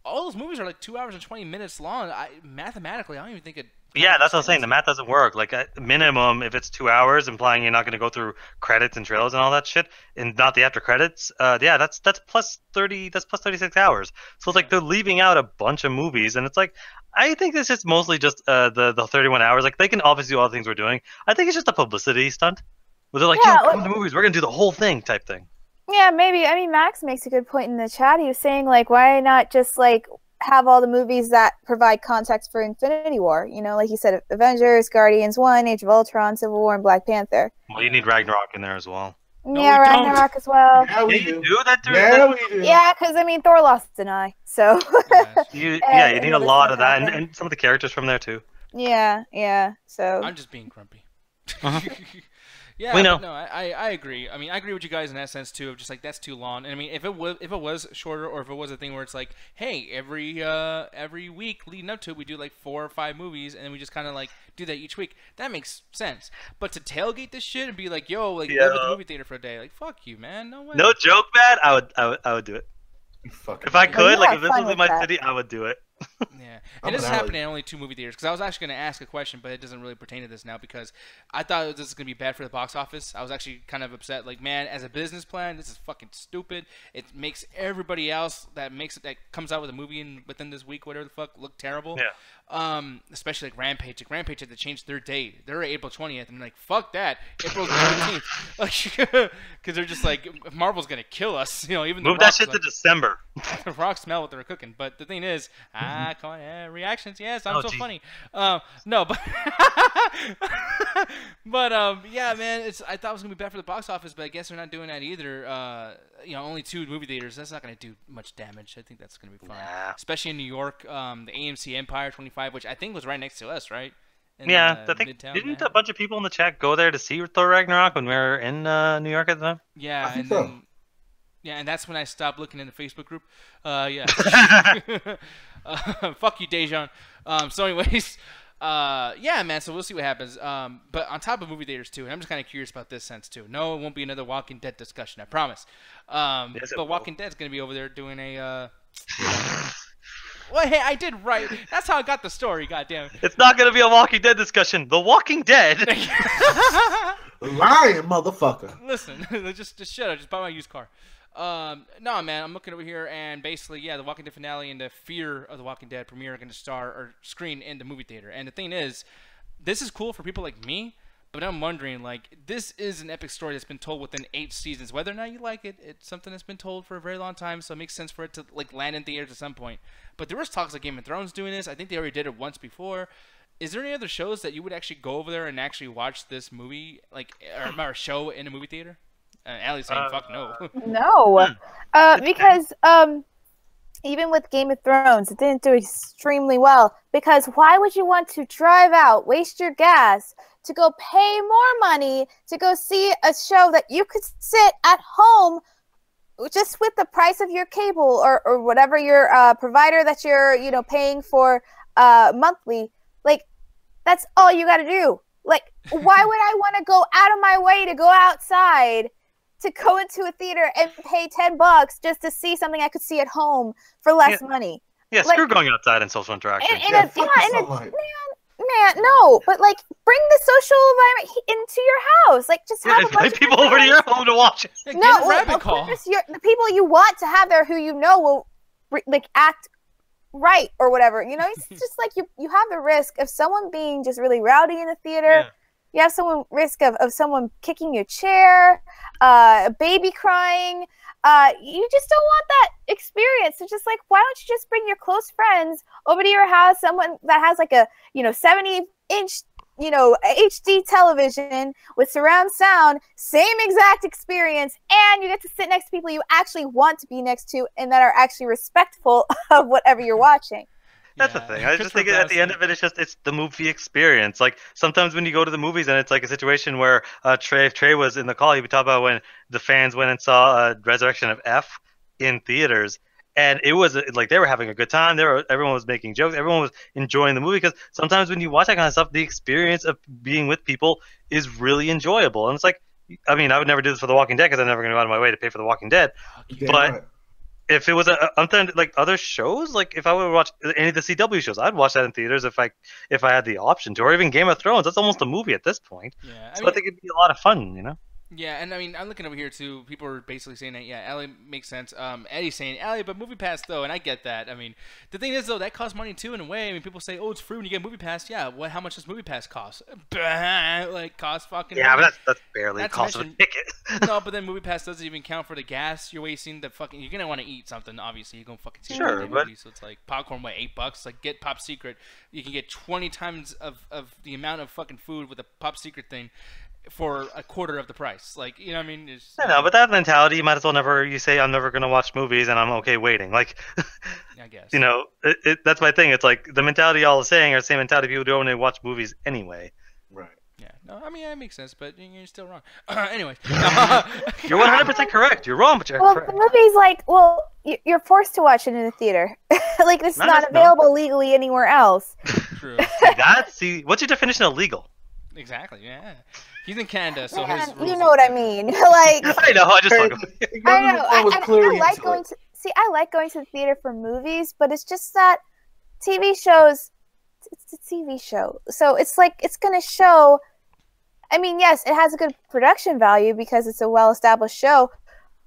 All those movies are like 2 hours and 20 minutes long. Mathematically, I don't even think it. Yeah, that's what I'm saying. The math doesn't work. Like at minimum, if it's 2 hours, implying you're not going to go through credits and trailers and all that shit, and not the after credits. Yeah, that's plus 30. That's plus 36 hours. So it's like they're leaving out a bunch of movies, and it's like I think this is mostly just the 31 hours. Like they can obviously do all the things we're doing. I think it's just a publicity stunt. Where they're like, yeah, come to the movies, we're going to do the whole thing type thing. Yeah, maybe. I mean, Max makes a good point in the chat. He was saying, like, why not just, like, have all the movies that provide context for Infinity War? You know, like you said, Avengers, Guardians 1, Age of Ultron, Civil War, and Black Panther. Well, you need Ragnarok in there as well. Yeah, Ragnarok as well. Yeah, we do. Yeah, we do. Yeah, because, I mean, Thor lost an eye, so... you need a lot of that, and some of the characters from there, too. Yeah, so... I'm just being grumpy. Yeah, we know. No, I agree. I mean, I agree with you guys in that sense too. Of just like that's too long. And I mean, if it was shorter, or if it was a thing where it's like, hey, every week leading up to it, we do like 4 or 5 movies, and then we just kind of like do that each week. That makes sense. But to tailgate this shit and be like, yo, like live at the movie theater for a day, like fuck you, man. No way. No joke, man. I would do it. If I could, like if this was in my city, I would do it. Yeah, and this is happening in only 2 movie theaters. Because I was actually going to ask a question, but it doesn't really pertain to this now because I thought this was going to be bad for the box office. I was actually kind of upset. Like, man, as a business plan, this is fucking stupid. It makes everybody else that comes out with a movie within this week, whatever the fuck, look terrible. Yeah. Especially like Rampage. Like Rampage had to change their date. They're April 20th, and I'm like, fuck that. April 17th. Like, because they're just like, Marvel's going to kill us. You know, even move that shit to December. The Rock smell what they're cooking. But the thing is, come on, reactions. Yes, I'm so funny. No, but but yeah, man. I thought it was gonna be bad for the box office, but I guess they're not doing that either. You know, only 2 movie theaters. That's not gonna do much damage. I think that's gonna be fine, especially in New York. The AMC Empire 25, which I think was right next to us, right? I think Midtown, didn't a bunch of people in the chat go there to see Thor Ragnarok when we were in New York at the time? Yeah, I think so. Yeah, and that's when I stopped looking in the Facebook group. Yeah. Fuck you, Dejan. So anyways, yeah, man, so we'll see what happens. But on top of movie theaters, too, and I'm just kind of curious about this sense, too. No, it won't be another Walking Dead discussion, I promise. Yes, but Walking Dead's going to be over there doing a... Well, hey, I did right. That's how I got the story, goddammit. It's not going to be a Walking Dead discussion. The Walking Dead. Lying motherfucker. Listen, just shut up. Just buy my used car. No, man, I'm looking over here, and basically, yeah, the Walking Dead finale and the Fear of the Walking Dead premiere are going to screen in the movie theater. And the thing is, this is cool for people like me, but I'm wondering, like, this is an epic story that's been told within 8 seasons. Whether or not you like it, it's something that's been told for a very long time, so it makes sense for it to, like, land in theaters at some point. But there was talks like Game of Thrones doing this. I think they already did it once before. Is there any other shows that you would actually go over there and actually watch this movie, like, or show in a movie theater? Allie's saying, fuck no. No. Because even with Game of Thrones, it didn't do extremely well. Because why would you want to drive out, waste your gas, to go pay more money to go see a show that you could sit at home just with the price of your cable or whatever your provider that you're, you know, paying for monthly? Like, that's all you got to do. Like, why would I want to go out of my way to go outside to go into a theater and pay $10 just to see something I could see at home for less money? Yeah, like, screw going outside and social interaction. Man, Man, no, but like bring the social environment into your house. Like just have a bunch of people over to your home to watch it. Yeah, No, rabbit of call. course, the people you want to have there who you know will like act right or whatever. You know, it's just like you have the risk of someone being just really rowdy in the theater. Yeah. You have someone risk of someone kicking your chair, a baby crying. You just don't want that experience. So just like, why don't you just bring your close friends over to your house? Someone that has like a 70-inch HD television with surround sound, same exact experience, and you get to sit next to people you actually want to be next to and that are actually respectful of whatever you're watching. That's the thing. I just think at the end of it, it's the movie experience. Like sometimes when you go to the movies and it's like a situation where Trey was in the call, he would talk about when the fans went and saw Resurrection of F in theaters, and it was like they were having a good time. Everyone was making jokes. Everyone was enjoying the movie because sometimes when you watch that kind of stuff, the experience of being with people is really enjoyable. And it's like, I mean, I would never do this for The Walking Dead because I'm never going to go out of my way to pay for The Walking Dead, but. If it was like other shows, like if I would watch any of the CW shows, I'd watch that in theaters if I had the option to, or even Game of Thrones. That's almost a movie at this point. Yeah, I think it'd be a lot of fun, you know. Yeah, and I mean, I'm looking over here too. People are basically saying that, yeah, Allie makes sense. Eddie's saying, Allie, but Movie Pass though, and I get that. I mean, the thing is though, that costs money too in a way. I mean, people say, oh, it's free when you get Movie Pass. Yeah, how much does Movie Pass cost? Like, cost fucking. Yeah, but that's barely the cost of a ticket. No, but then Movie Pass doesn't even count for the gas you're wasting. The fucking, you're gonna want to eat something. Obviously, you're gonna fucking see a movie. So it's like popcorn, what, $8? Like, get Pop Secret. You can get 20 times of the amount of fucking food with a Pop Secret thing for a quarter of the price. Like, you know what I mean? I know, but that mentality, you might as well you say, I'm never going to watch movies and I'm okay waiting. Like, I guess. You know, that's my thing. It's like the mentality y'all are saying are the same mentality people do when they watch movies anyway. Right. Yeah. No, I mean, that makes sense, but you're still wrong. Anyways. You're 100% correct. You're wrong, but you're correct. The movie's like, well, you're forced to watch it in the theater. Like, this is not available legally anywhere else. True. See, what's your definition of legal? Exactly, yeah. He's in Canada, so Man, his rules you know what I mean. Like, I know, I just I know. I like going to the theater for movies, but it's just that TV shows, it's a TV show. So it's like, it's going to show, I mean, yes, it has a good production value because it's a well-established show,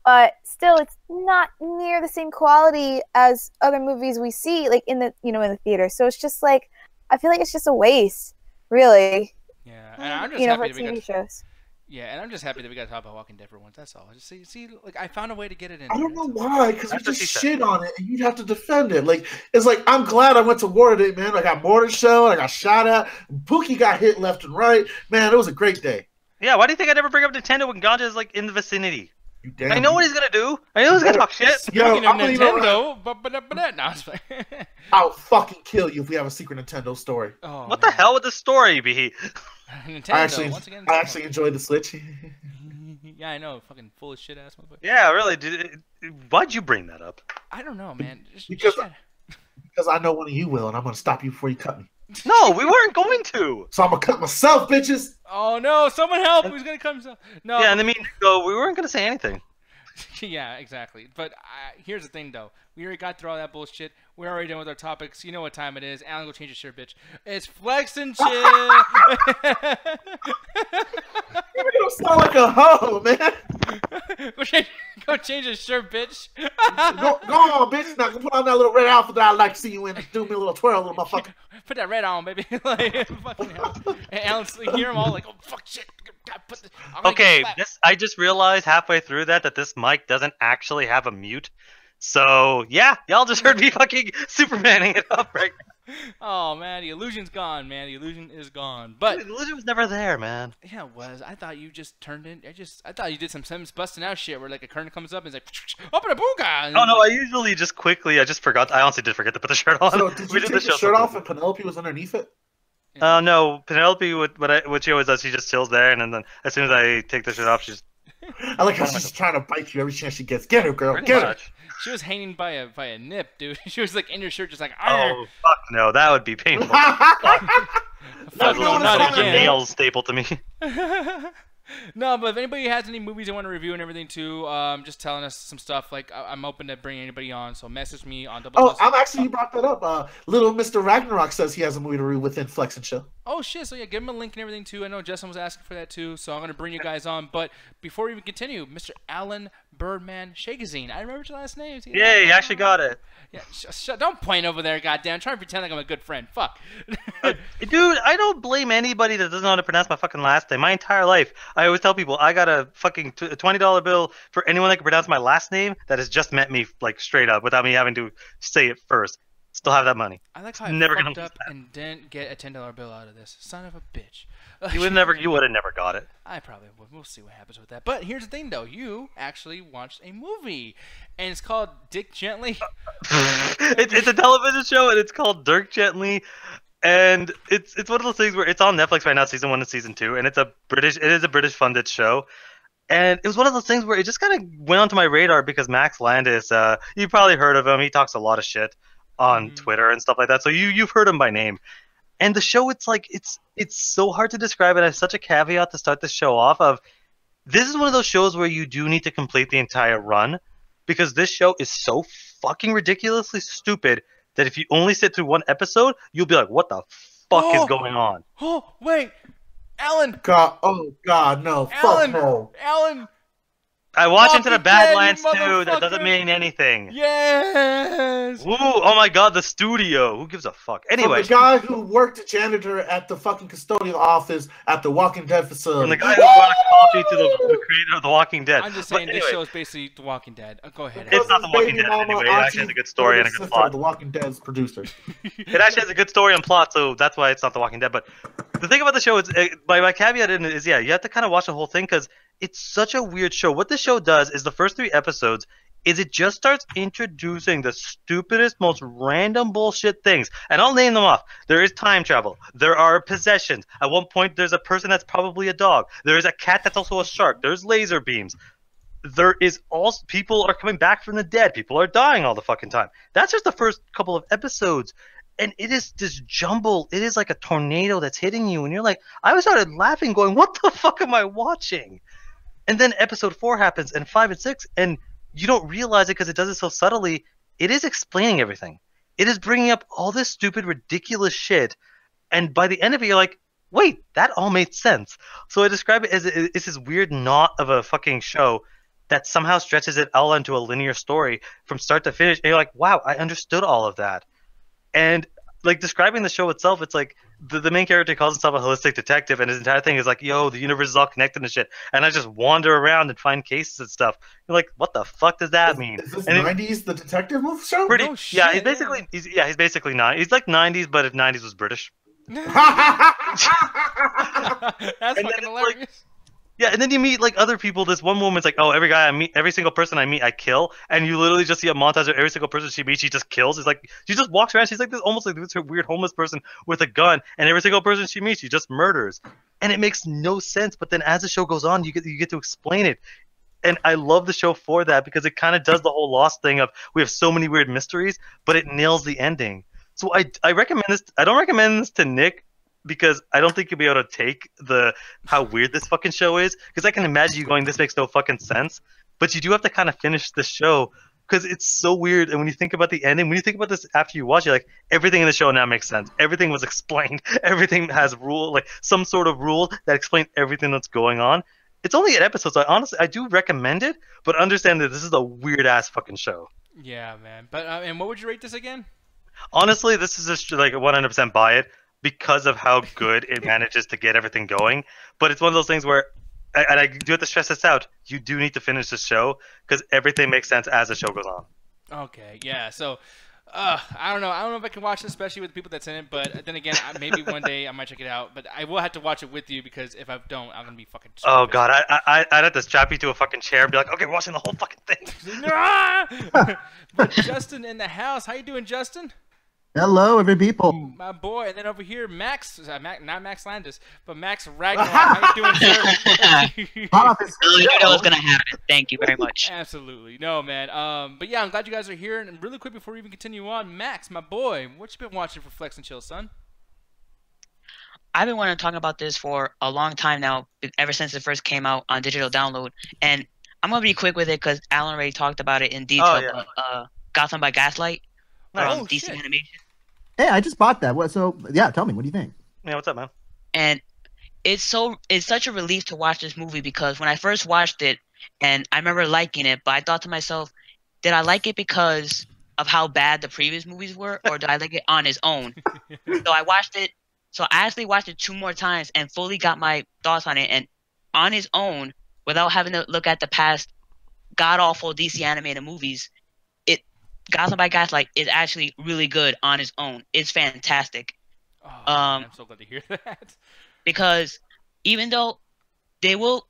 but still it's not near the same quality as other movies we see, like in the, in the theater. So it's just like, I feel like it's just a waste, really. Yeah, and I'm just happy for TV shows. Yeah, and I'm just happy that we got to talk about Walking Dead for once. That's all. I just see, like, I found a way to get it in. I don't know why, because you just shit on it and you'd have to defend it. Like, it's like, I'm glad I went to war today, man. I got mortar shell, I got shot at. Pookie got hit left and right. Man, it was a great day. Yeah, why do you think I never bring up Nintendo when Ganja is like in the vicinity? I know what he's gonna do. I know he's gonna talk shit. Yo, Speaking of Nintendo, no, I'll fucking kill you if we have a secret Nintendo story. Oh, what the hell would the story be? Nintendo, I actually enjoyed the Switch. Yeah, I know, fucking full of shit ass motherfucker. Yeah, really. Why'd you bring that up? I don't know, man. Because I know one of you will, and I'm gonna stop you before you cut me. No, we weren't going to. So I'm gonna cut myself, bitches. Oh no! Someone help! Who's gonna cut himself? No. Yeah, and I mean, we weren't gonna say anything. Yeah, exactly. But here's the thing, though. We already got through all that bullshit. We're already done with our topics. You know what time it is. Alan, go change your shirt, bitch. It's Flex and Chill. You don't sound like a hoe, man. Go change your shirt, bitch. go on, bitch. Now put on that little red outfit that I like to see you in. Do me a little twirl, little motherfucker. Put that red on, baby. Like, fucking hell. And Alan, hear them all like, oh, fuck, shit. Okay, I just realized halfway through that this mic doesn't actually have a mute. So, yeah, y'all just heard me fucking Supermaning it up right now. Oh, man, the illusion's gone, man. The illusion is gone. But the illusion was never there, man. Yeah, it was. I thought you just turned in. I thought you did some Sims busting out shit where, like, a curtain comes up and it's like, open a booga. Oh, no, I usually just quickly, I honestly did forget to put the shirt on. So, did you take the shirt off and Penelope was underneath it? No, Penelope, what she always does, she just chills there, and then as soon as I take the shirt off, she's... I like how she's trying to bite you every chance she gets. Get her, girl. Get her. She was hanging by a nip, dude. She was like in your shirt, just like. Oh fuck no, that would be painful. Not again. Nails stapled to me. No, but if anybody has any movies they want to review and everything too, just telling us some stuff. Like I'm open to bringing anybody on, so message me on double. Oh, I'm actually you brought that up. Little Mr. Ragnarok says he has a movie to review within Flex and Chill. Oh shit! So yeah, give him a link and everything too. I know Justin was asking for that too, so I'm gonna bring you guys on. But before we even continue, Mr. Alan Birdman Shagazine, I remember your last name. Yeah, you actually got it. Yeah, don't point over there, goddamn. I'm trying to pretend like I'm a good friend. Fuck. Dude, I don't blame anybody that doesn't know how to pronounce my fucking last name. My entire life, I always tell people I got a fucking $20 bill for anyone that can pronounce my last name that has just met me like straight up without me having to say it first. Still have that money. I like how I never fucked up and didn't get a $10 bill out of this. Son of a bitch. You would have never got it. I probably would. We'll see what happens with that. But here's the thing, though. You actually watched a movie, and it's called Dick Gently. It's a television show, and it's called Dirk Gently. And it's one of those things where it's on Netflix right now, season 1 and season 2, and it is a British funded show. And it was one of those things where it just kind of went onto my radar because Max Landis, you probably heard of him. He talks a lot of shit on Twitter and stuff like that. So you've heard him by name. And the show, it's so hard to describe. And I have such a caveat to start the show off of. This is one of those shows where you do need to complete the entire run because this show is so fucking ridiculously stupid that if you only sit through one episode, you'll be like, what the fuck is going on? Oh, wait. Alan. God, oh, God, no. Alan. Fuck no. Alan. I watch Into the Walking Badlands Dead, too. That motherfucker. doesn't mean anything. Yes. Ooh, oh my god, the studio. Who gives a fuck? Anyway. From the guy who worked janitor at the fucking custodial office at the Walking Dead facility. From the guy who brought coffee to the creator of The Walking Dead. I'm just saying But this anyway, show is basically The Walking Dead. Go ahead. It's not The Walking Dead Mama, anyway. It actually has a good story and a good plot. The Walking Dead's producer. It actually has a good story and plot, so that's why it's not The Walking Dead. But the thing about the show is, my caveat in it is, yeah, you have to kind of watch the whole thing because it's such a weird show. What this show does is the first 3 episodes is it just starts introducing the stupidest, most random bullshit things. And I'll name them off. There is time travel. There are possessions. At one point, there's a person that's probably a dog. There is a cat that's also a shark. There's laser beams. There is also people are coming back from the dead. People are dying all the fucking time. That's just the first couple of episodes. And it is this jumble. It is like a tornado that's hitting you. And you're like, I started laughing going, what the fuck am I watching? And then episode 4 happens, and 5 and 6, and you don't realize it because it does it so subtly. It is explaining everything. It is bringing up all this stupid, ridiculous shit, and by the end of it, you're like, wait, that all made sense. So I describe it as it's this weird knot of a fucking show that somehow stretches it all into a linear story from start to finish, and you're like, wow, I understood all of that. And like describing the show itself, it's like the main character calls himself a holistic detective, and his entire thing is like, yo, the universe is all connected and shit. And I just wander around and find cases and stuff. You're like, what the fuck does that mean? Is this and 90s the detective movie show? Pretty, No shit, yeah, he's basically not. He's like 90s, but if 90s was British. That's And then fucking it's hilarious. like, yeah, and then you meet like other people. This one woman's like, oh, every single person I meet, I kill. And you literally just see a montage of every single person she meets, she just kills. It's like she just walks around. She's like this, almost like this weird homeless person with a gun. And every single person she meets, she just murders. And it makes no sense. But then as the show goes on, you get to explain it. And I love the show for that because it kind of does the whole Lost thing of we have so many weird mysteries, but it nails the ending. So I recommend this. I don't recommend this to Nick, because I don't think you'll be able to take how weird this fucking show is. Because I can imagine you going, this makes no fucking sense. But you do have to kind of finish the show because it's so weird. And when you think about the ending, when you think about this after you watch it, like everything in the show now makes sense. Everything was explained. Everything has rule, like some sort of rule that explains everything that's going on. It's only 8 episodes, so I do recommend it. But understand that this is a weird ass fucking show. Yeah, man. But and what would you rate this again? Honestly, this is just like 100% buy it. Because of how good it manages to get everything going. But it's one of those things where, and I do have to stress this out, you do need to finish the show because everything makes sense as the show goes on. Okay, yeah. So, I don't know. I don't know if I can watch it, especially with the people that's in it. But then again, maybe one day I might check it out. But I will have to watch it with you because if I don't, I'm gonna be fucking. Oh god, I'd have to strap you to a fucking chair and be like, okay, we're watching the whole fucking thing. But Justin in the house, how you doing, Justin? Hello, every people. My boy, and then over here, Max, not Max Landis, but Max Ragnarok. How you doing, sir? I knew that was gonna happen. Thank you very much. Absolutely, no man. But yeah, I'm glad you guys are here. And really quick before we even continue on, Max, my boy, what you been watching for Flex and Chill, son? I've been wanting to talk about this for a long time now, ever since it first came out on digital download. And I'm gonna be quick with it because Alan already talked about it in detail. Oh, yeah. But Gotham by Gaslight from DC shit. Animation, Hey, I just bought that. What? So yeah, tell me, what do you think? Yeah, what's up, man? and it's such a relief to watch this movie because when I first watched it, and I remember liking it, but I thought to myself, did I like it because of how bad the previous movies were, or did I like it on its own? So I watched it. So I actually watched it 2 more times and fully got my thoughts on it. And on its own, without having to look at the past god awful DC animated movies, Gotham by Gaslight is actually really good on its own. It's fantastic. Oh, I'm so glad to hear that. Because even though they will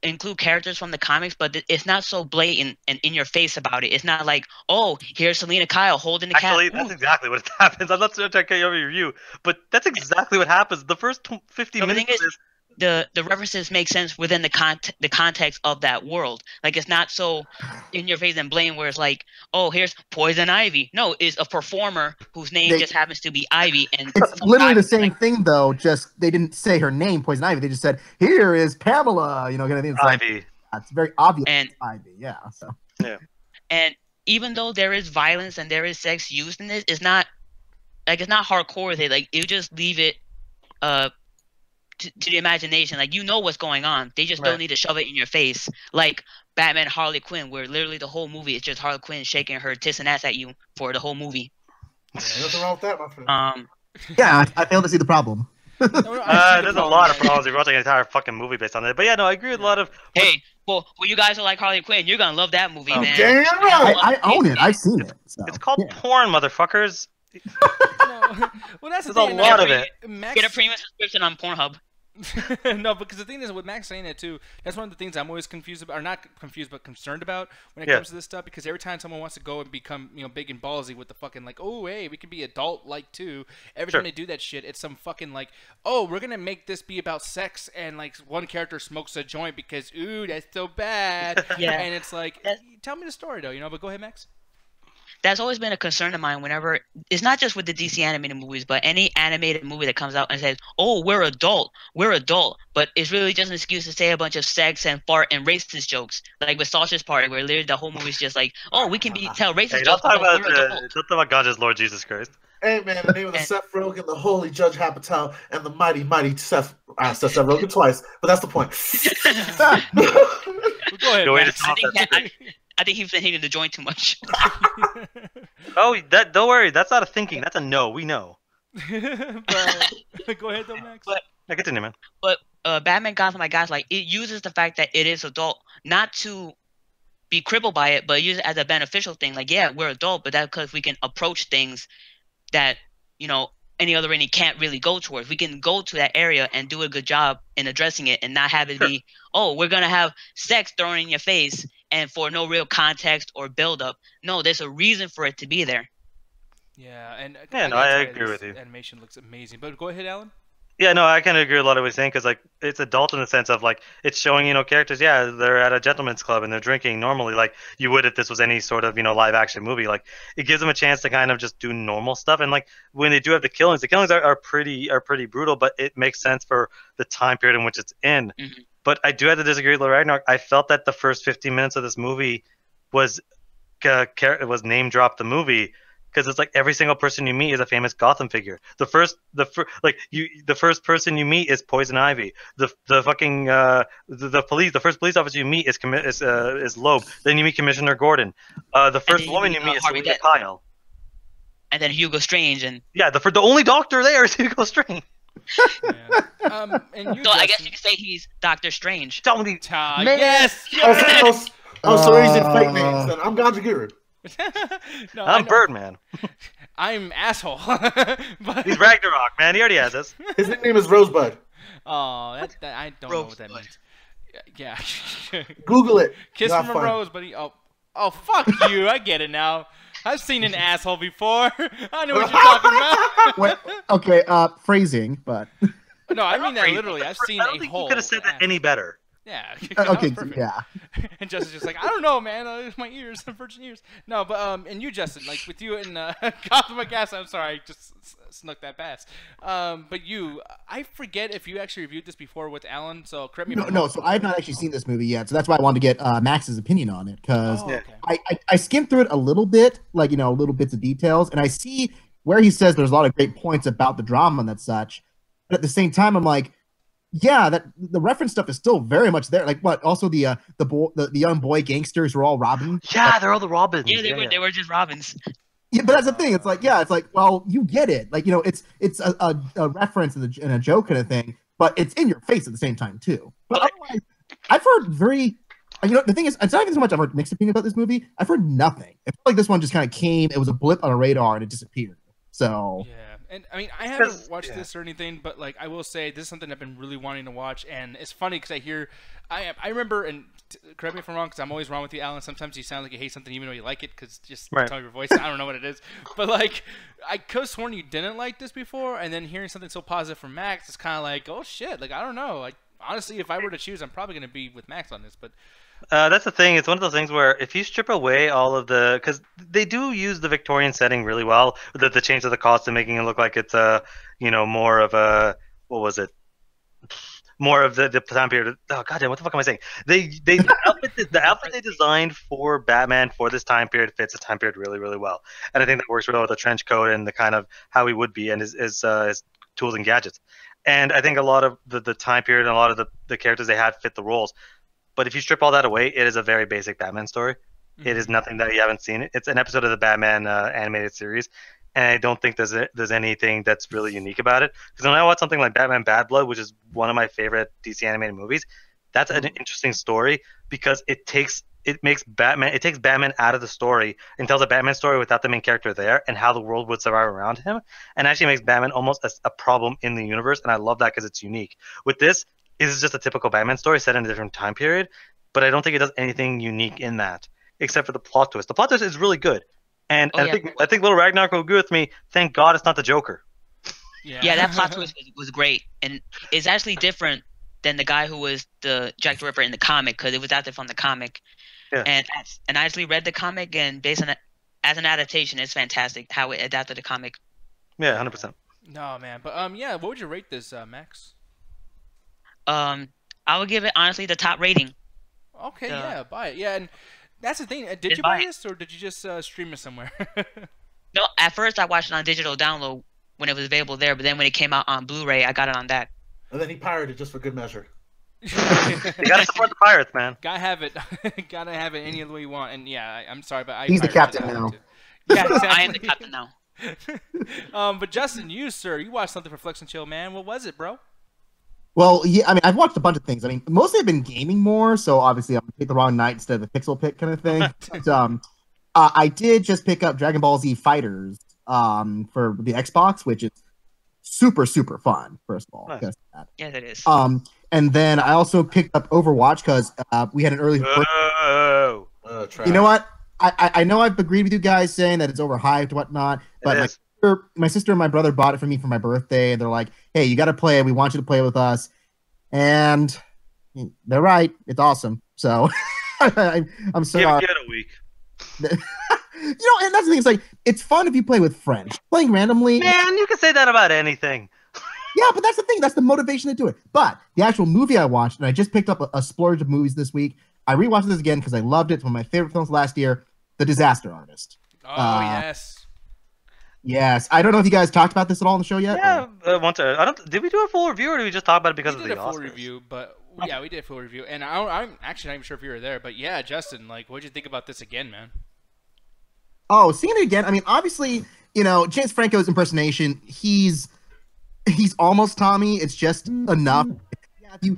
include characters from the comics, but it's not so blatant and in your face about it. It's not like, oh, here's Selena Kyle holding the cat. Actually, that's exactly what happens. I'm not trying to carry over your review, but that's exactly what happens. The first 50 minutes is the references make sense within the context of that world. Like, it's not so in your face and blame where it's like, oh, here's Poison Ivy. No, it's a performer whose name just happens to be Ivy. And it's literally the same thing, though. Just they didn't say her name, Poison Ivy. They just said, "Here is Pamela." You know, kind of thing. It's Ivy. Like, it's very obvious. And it's Ivy, yeah. So yeah. And even though there is violence and there is sex used in this, it's not hardcore with it. Like, you just leave it to the imagination. Like, you know what's going on. They just don't need to shove it in your face. Like Batman Harley Quinn, where literally the whole movie is just Harley Quinn shaking her tits and ass at you for the whole movie. Nothing wrong with that, my friend. Yeah, I fail to see the problem. There's a lot of problems if you're watching an entire fucking movie based on it. But yeah, no, I agree with a lot of. Hey, well, you guys are like Harley Quinn. You're gonna love that movie, man. Damn right. I own it. I've seen it. So, it's called porn, motherfuckers. No. Well, that's the There's thing. a lot of it. Get a premium subscription on Pornhub. No, because the thing is, with Max saying it too, that's one of the things I'm always confused about, or not confused, but concerned about when it comes to this stuff. Because every time someone wants to go and become, big and ballsy with the fucking like, oh hey, we can be adult-like too. Every time they do that shit, it's some fucking like, oh, we're gonna make this be about sex, and like one character smokes a joint because ooh, that's so bad. Yeah. And it's like, tell me the story though, But go ahead, Max. That's always been a concern of mine whenever it's not just with the DC animated movies, but any animated movie that comes out and says, oh, we're adult, but it's really just an excuse to say a bunch of sex and fart and racist jokes, like with Sausage Party, where literally the whole movie's just like, oh, we can tell racist jokes. Don't talk about God's Lord Jesus Christ. Hey man, the name of the Seth Rogen, the holy Judge Apatow, and the mighty Seth Rogen twice, but that's the point. Go ahead, Max. I think he's been hitting the joint too much. Oh, don't worry. That's not a thinking. That's a no. We know. But, go ahead, though, Max. I continue, man. But Batman Gotham by Gaslight, it uses the fact that it is adult, not to be crippled by it, but use it as a beneficial thing. Like, yeah, we're adult, but that's because we can approach things that, any other rating can't really go towards. We can go to that area and do a good job in addressing it and not have it be, oh, we're going to have sex thrown in your face and for no real context or build-up. No, there's a reason for it to be there. Yeah, and I agree with you. Animation looks amazing. But go ahead, Alan. Yeah, no, I kind of agree with a lot of what you're saying because, like, it's adult in the sense of, like, it's showing, characters, yeah, they're at a gentleman's club and they're drinking normally like you would if this was any sort of, live-action movie. Like, it gives them a chance to kind of just do normal stuff. And, like, when they do have the killings are pretty brutal, but it makes sense for the time period in which it's in. Mm-hmm. But I do have to disagree with Ragnarok. I felt that the first 15 minutes of this movie was name-dropped the movie. Because it's like every single person you meet is a famous Gotham figure. The first person you meet is Poison Ivy. The first police officer you meet is Loeb. Then you meet Commissioner Gordon. The first woman you meet is Selena Kyle. And then Hugo Strange and the only doctor there is Hugo Strange. Yeah. I guess you could say he's Doctor Strange. Yes. So he's in fake names. Then I'm Ganjiguru. No, I'm Birdman. I'm asshole. But he's Ragnarok, man. He already has us. His nickname is Rosebud. Oh, that I don't know what that means. Yeah. Google it. Kiss from a rose, buddy. Oh, fuck you. I get it now. I've seen an asshole before. I know what you're talking about. Wait, okay, phrasing, but no, I mean that literally. I've seen I don't think you could have said that any better. Yeah. Okay, Perfect. yeah. And Justin's just like, I don't know, man. My ears, virgin ears. No, but and you, Justin, like with you and Gotham, I guess. I'm sorry, I just snuck that past. But you, I forget if you actually reviewed this before with Alan. So correct me. if I'm No. wrong. So I have not actually seen this movie yet. So that's why I wanted to get Max's opinion on it because Oh, okay. I skimmed through it a little bit, like little bits of details, and I see where he says there's a lot of great points about the drama and that such. But at the same time, I'm like, yeah, that the reference stuff is still very much there. Like what? Also the young boy gangsters were all Robin. Yeah, they're all the Robins. Yeah, they were just Robins. Yeah, but that's the thing. It's like, well, you get it. Like, it's a reference and a joke kind of thing, but it's in your face at the same time too. But otherwise, I've heard the thing is, it's not even so much I've heard mixed opinions about this movie. I've heard nothing. I feel like this one just kind of came. It was a blip on a radar and it disappeared. So yeah. And I mean, I haven't watched this or anything, but like I will say, this is something I've been really wanting to watch, and it's funny because I remember, and correct me if I'm wrong, because I'm always wrong with you, Alan. Sometimes you sound like you hate something even though you like it, because just the tone of your voice, I don't know what it is. But like, I could have sworn you didn't like this before, and then hearing something so positive from Max, it's kind of like, oh shit, like I don't know. Like honestly, if I were to choose, I'm probably gonna be with Max on this, but. That's the thing. It's one of those things where if you strip away all of because they do use the Victorian setting really well, the change of the costume, making it look like it's more of a what was it? More of the time period. Oh goddamn, what the fuck am I saying? The outfit they designed for Batman for this time period fits the time period really really well, and I think that works really well with the trench coat and the kind of how he would be and his tools and gadgets. And I think a lot of the time period and a lot of the characters they had fit the roles. But if you strip all that away, it is a very basic Batman story. Mm-hmm. It is nothing that you haven't seen. It's an episode of the Batman animated series, and I don't think there's anything that's really unique about it. Because when I watch something like Batman Bad Blood, which is one of my favorite DC animated movies, that's an interesting story because it takes Batman out of the story and tells a Batman story without the main character there and how the world would survive around him, and actually makes Batman almost a problem in the universe. And I love that because it's unique. With this. This is just a typical Batman story set in a different time period, but I don't think it does anything unique in that, except for the plot twist. The plot twist is really good, and I think Little Ragnar will agree with me. Thank God it's not the Joker. Yeah, that plot twist was great, and it's actually different than the guy who was the Jack the Ripper in the comic because it was adapted from the comic. Yeah. And I actually read the comic, and based on it as an adaptation, it's fantastic how it adapted the comic. Yeah, 100%. No man, but yeah, what would you rate this, Max? I would give it honestly the top rating. Okay, yeah, buy it. Yeah, and that's the thing. Did you buy this or did you just stream it somewhere? No, at first I watched it on digital download when it was available there, but then when it came out on Blu-ray, I got it on that. And then he pirated just for good measure. You gotta support the pirates, man. Gotta have it. Gotta have it any other way you want. And yeah, I'm sorry, but he's the captain now. Yeah, exactly. I am the captain now. But Justin, you sir, you watched something for Flex and Chill, man. What was it, bro? Well, yeah, I mean, I've watched a bunch of things. I mean, mostly I've been gaming more, so obviously I'm gonna pick the wrong night instead of the pixel pick kind of thing. But, I did just pick up Dragon Ball Z Fighters for the Xbox, which is super super fun. First of all, nice. Yeah, it is. And then I also picked up Overwatch because we had an early. You know what? I know I've agreed with you guys saying that it's overhyped and whatnot, but my sister and my brother bought it for me for my birthday, and they're like, "Hey, you got to play it. We want you to play it with us." And they're right. It's awesome. So I'm sorry. Give it a week. And that's the thing. It's like it's fun if you play with friends. Playing randomly, man, you can say that about anything. Yeah, but that's the thing. That's the motivation to do it. But the actual movie I watched, and I just picked up a splurge of movies this week. I rewatched this again because I loved it. It's one of my favorite films last year, The Disaster Artist. Oh yes. Yes, I don't know if you guys talked about this at all on the show yet. Yeah, did we do a full review or did we just talk about it because of the Oscars? We did a full review, but yeah, we did a full review, and I'm actually not even sure if you were there, but yeah, Justin, like, what'd you think about this again, man? Oh, seeing it again. I mean, obviously, James Franco's impersonation. He's almost Tommy. It's just enough. The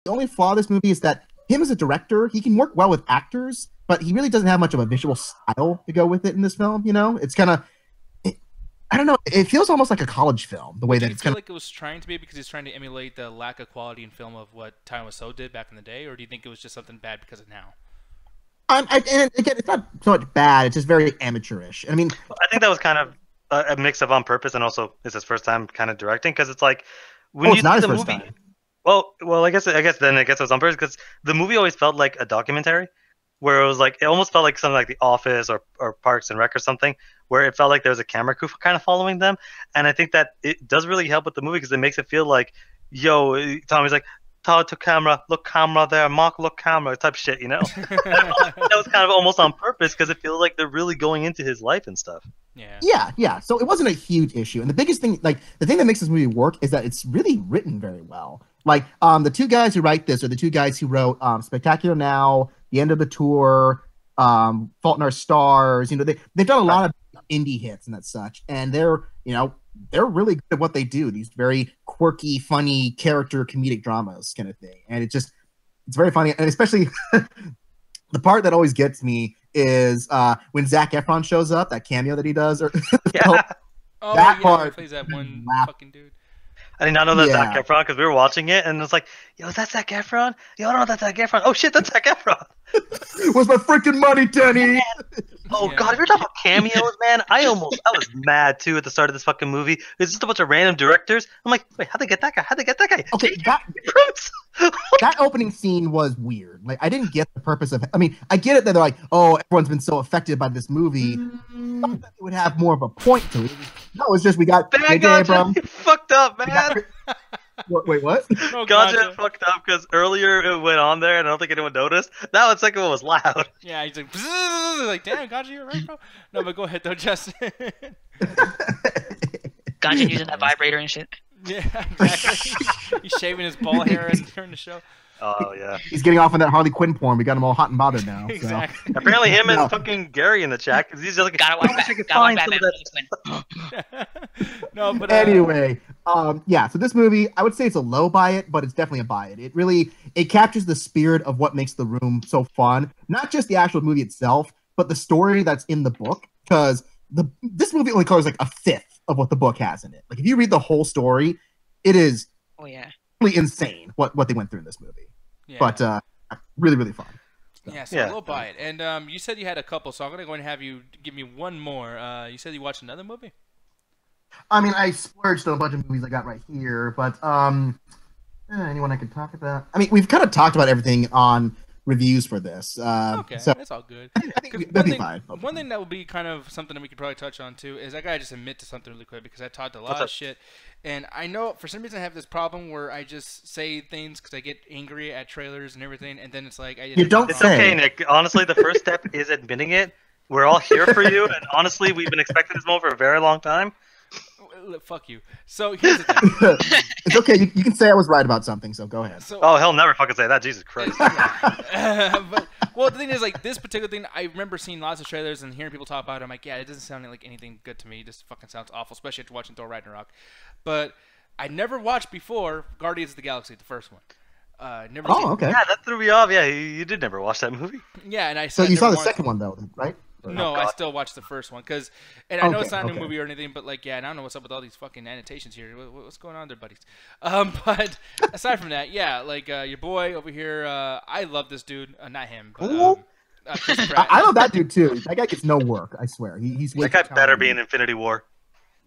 only flaw of this movie is that him as a director, he can work well with actors, but he really doesn't have much of a visual style to go with it in this film. It's kind of. I don't know. It feels almost like a college film, the way that it's kind of like it was trying to be because he's trying to emulate the lack of quality in film of what Thanos Wiseau did back in the day, or do you think it was just something bad because of now? And again, it's not so much bad. It's just very amateurish. I mean, I think that was kind of a mix of on purpose and also it's his first time kind of directing because it's like when you see the movie. Well, I guess then it was on purpose because the movie always felt like a documentary, where it almost felt like something like The Office or Parks and Rec or something, where it felt like there was a camera crew kind of following them, and I think that it does really help with the movie because it makes it feel like, yo, Tommy's like, Todd to camera, look camera there, Mark look camera type shit, you know. That was kind of almost on purpose because it feels like they're really going into his life and stuff. Yeah. So it wasn't a huge issue, and the biggest thing, like the thing that makes this movie work, is that it's really written very well. Like the two guys who write this are the two guys who wrote Spectacular Now, The End of the Tour, Fault in Our Stars. You know, they've done a lot of indie hits and that such, and they're really good at what they do. These very quirky, funny character comedic dramas kind of thing, and it's very funny, and especially the part that always gets me is when Zac Efron shows up, that cameo that he does. Part he plays that one fucking dude. I did not know that Zac Efron because we were watching it and it's like, yo, is that Zac Efron? Yo, I don't know that's Zac Efron. Oh shit, that's Zac Efron. Where's my freaking money, Denny? Oh god, if you're talking about cameos, man, I was mad too at the start of this fucking movie. It's just a bunch of random directors. I'm like, wait, how'd they get that guy? How'd they get that guy? Okay, that opening scene was weird. Like, I didn't get the purpose of it. I mean, I get it that they're like, oh, everyone's been so affected by this movie. It would have more of a point to it. No, it's just we got Ganja fucked up, man. Wait, what? No, Ganja fucked up because earlier it went on there and I don't think anyone noticed. That one second one was loud. Yeah, he's like damn, Ganja, you're right, bro. No, but go ahead though, Justin. Ganja using that vibrator and shit. Yeah, exactly. He's shaving his ball hair during the show. Oh yeah. He's getting off on that Harley Quinn porn. We got him all hot and bothered now. So. Exactly. Apparently him and fucking Gary in the chat because he's just like, gotta watch that. No, but anyway, yeah. So this movie, I would say it's a low buy it, but it's definitely a buy it. It captures the spirit of what makes The Room so fun. Not just the actual movie itself, but the story that's in the book. Because this movie only covers like a fifth of what the book has in it. Like if you read the whole story, it is really insane what they went through in this movie. Yeah. But really, really fun. Yeah, so we'll buy it. And you said you had a couple, so I'm going to go and have you give me one more. You said you watched another movie? I mean, I splurged on a bunch of movies I got right here, but anyone I could talk about? I mean, we've kind of talked about everything on reviews for this. Okay, so that's all good. I think that'd be fine. One thing that would be kind of something that we could probably touch on too is I gotta just admit to something really quick because I talked a lot of shit, and I know for some reason I have this problem where I just say things because I get angry at trailers and everything, and then it's like It's okay, Nick. Honestly, the first step is admitting it. We're all here for you, and honestly, we've been expecting this moment for a very long time. Fuck you. So here's the thing. It's okay. You can say I was right about something, so go ahead. Oh, he'll never fucking say that. Jesus Christ. Well, the thing is, like, this particular thing, I remember seeing lots of trailers and hearing people talk about it. I'm like, yeah, it doesn't sound like anything good to me. This fucking sounds awful, especially after watching Thor Ragnarok. But I never watched before Guardians of the Galaxy, the first one. Never seen okay. Yeah, that threw me off. Yeah, you did never watch that movie. Yeah, and I so you saw the second one though, right? No, I still watched the first one I know it's not a new movie or anything, but like, yeah, and I don't know what's up with all these fucking annotations here. What's going on there, buddies? But aside from that, yeah, like your boy over here, I love this dude. Not him, but Chris Pratt. I love that dude too. That guy gets no work. I swear. He's that guy better be in Infinity War.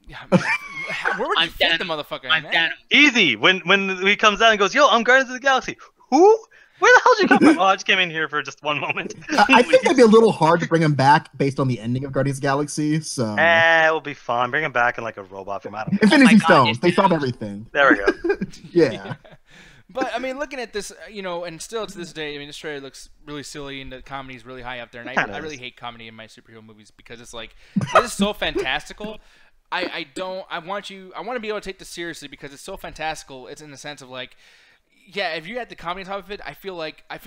Yeah, where would you fit the motherfucker? Man? Easy. When he comes out and goes, "Yo, I'm Guardians of the Galaxy." Who? Where the hell did you come from? Oh, I just came in here for just one moment. I think it'd be a little hard to bring him back based on the ending of Guardians of the Galaxy. So it will be fun. Bring him back in like a robot from I don't know. Infinity Stones. They solved everything. There we go. Yeah. But I mean, looking at this, and still to this day, I mean, this trailer looks really silly, and the comedy is really high up there. And I really hate comedy in my superhero movies because it's like this is so fantastical. I want to be able to take this seriously because it's so fantastical. It's in the sense of like, yeah, if you had the comedy on top of it, I feel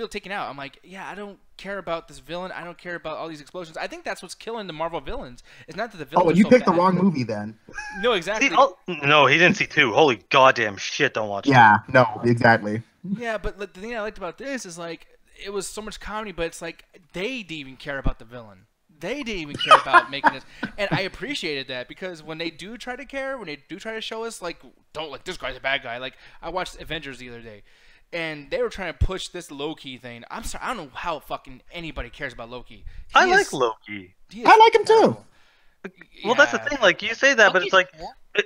taken out. I'm like, yeah, I don't care about this villain. I don't care about all these explosions. I think that's what's killing the Marvel villains. It's not that the villains. Oh, and you picked the wrong movie then. No, exactly. No, he didn't see 2. Holy goddamn shit! Don't watch. Yeah, no, exactly. Yeah, but the thing I liked about this is like it was so much comedy, but it's like they didn't even care about the villain. They didn't even care about making this, and I appreciated that because when they do try to care, when they do try to show us like, don't like this guy's a bad guy. Like I watched Avengers the other day, and they were trying to push this Loki thing. I'm sorry, I don't know how fucking anybody cares about Loki. I like Loki. I like him too. Well, that's the thing. Like you say that, but it's like,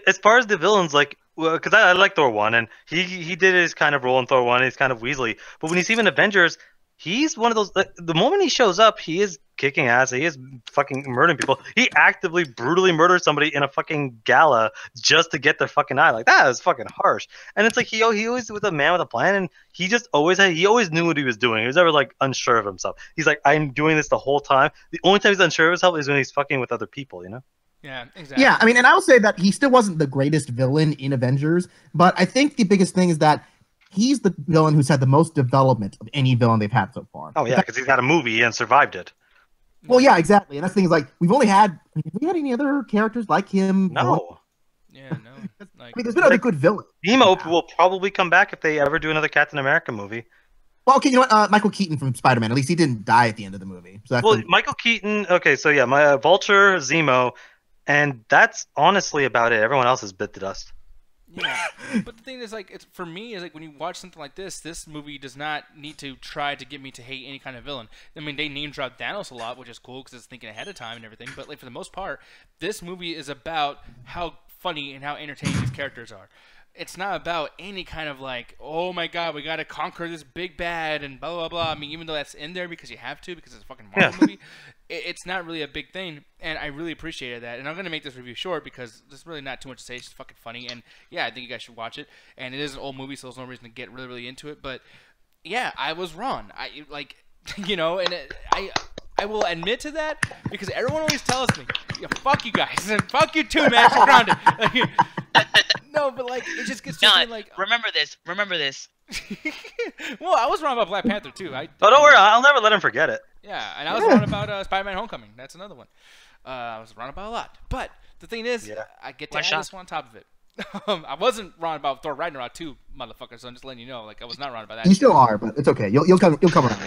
as far as the villains, like Well, because I like Thor 1, and he did his kind of role in Thor 1, he's kind of Weasley. But when you see him in Avengers, he's one of those... The moment he shows up, he is kicking ass, he is fucking murdering people. He actively, brutally murders somebody in a fucking gala just to get their fucking eye. Like, that is fucking harsh. And it's like, he always was a man with a plan, and he just always knew what he was doing. He was never, like, unsure of himself. He's like, I'm doing this the whole time. The only time he's unsure of himself is when he's fucking with other people, you know? Yeah, exactly. Yeah, I mean, and I will say that he still wasn't the greatest villain in Avengers, but I think the biggest thing is that he's the villain who's had the most development of any villain they've had so far. Oh, yeah, because he's got a movie and survived it. Well, yeah, exactly. And that's the thing is, like, have we had any other characters like him? No. Yeah, no. I mean, there's been other good villains. Zemo will probably come back if they ever do another Captain America movie. Well, okay, you know what? Michael Keaton from Spider-Man. At least he didn't die at the end of the movie. So that's Michael Keaton. Okay, so yeah, my Vulture, Zemo, and that's honestly about it. Everyone else has bit the dust. Yeah, but the thing is, like, it's for me is like when you watch something like this movie does not need to try to get me to hate any kind of villain. I mean, they name drop Thanos a lot, which is cool because it's thinking ahead of time and everything. But like for the most part, this movie is about how funny and how entertaining these characters are. It's not about any kind of like, oh my god, we gotta conquer this big bad and blah blah blah. I mean, even though that's in there because you have to because it's a fucking Marvel movie, it's not really a big thing, and I really appreciated that. And I'm gonna make this review short because there's really not too much to say. It's just fucking funny, and yeah, I think you guys should watch it. And it is an old movie, so there's no reason to get really into it. But yeah, I was wrong. I like, you know, and I will admit to that because everyone always tells me, yeah, fuck you guys and fuck you too, man. You're grounded. No, but like it just gets to me like. Remember this. Well, I was wrong about Black Panther too. Don't worry, I'll never let him forget it. Yeah, and I was wrong about Spider-Man: Homecoming. That's another one. I was wrong about a lot, but the thing is, I get to add this one on top of it. I wasn't wrong about Thor Ragnarok too, motherfucker. So I'm just letting you know, like I was not wrong about that. You still are, but it's okay. You'll come around.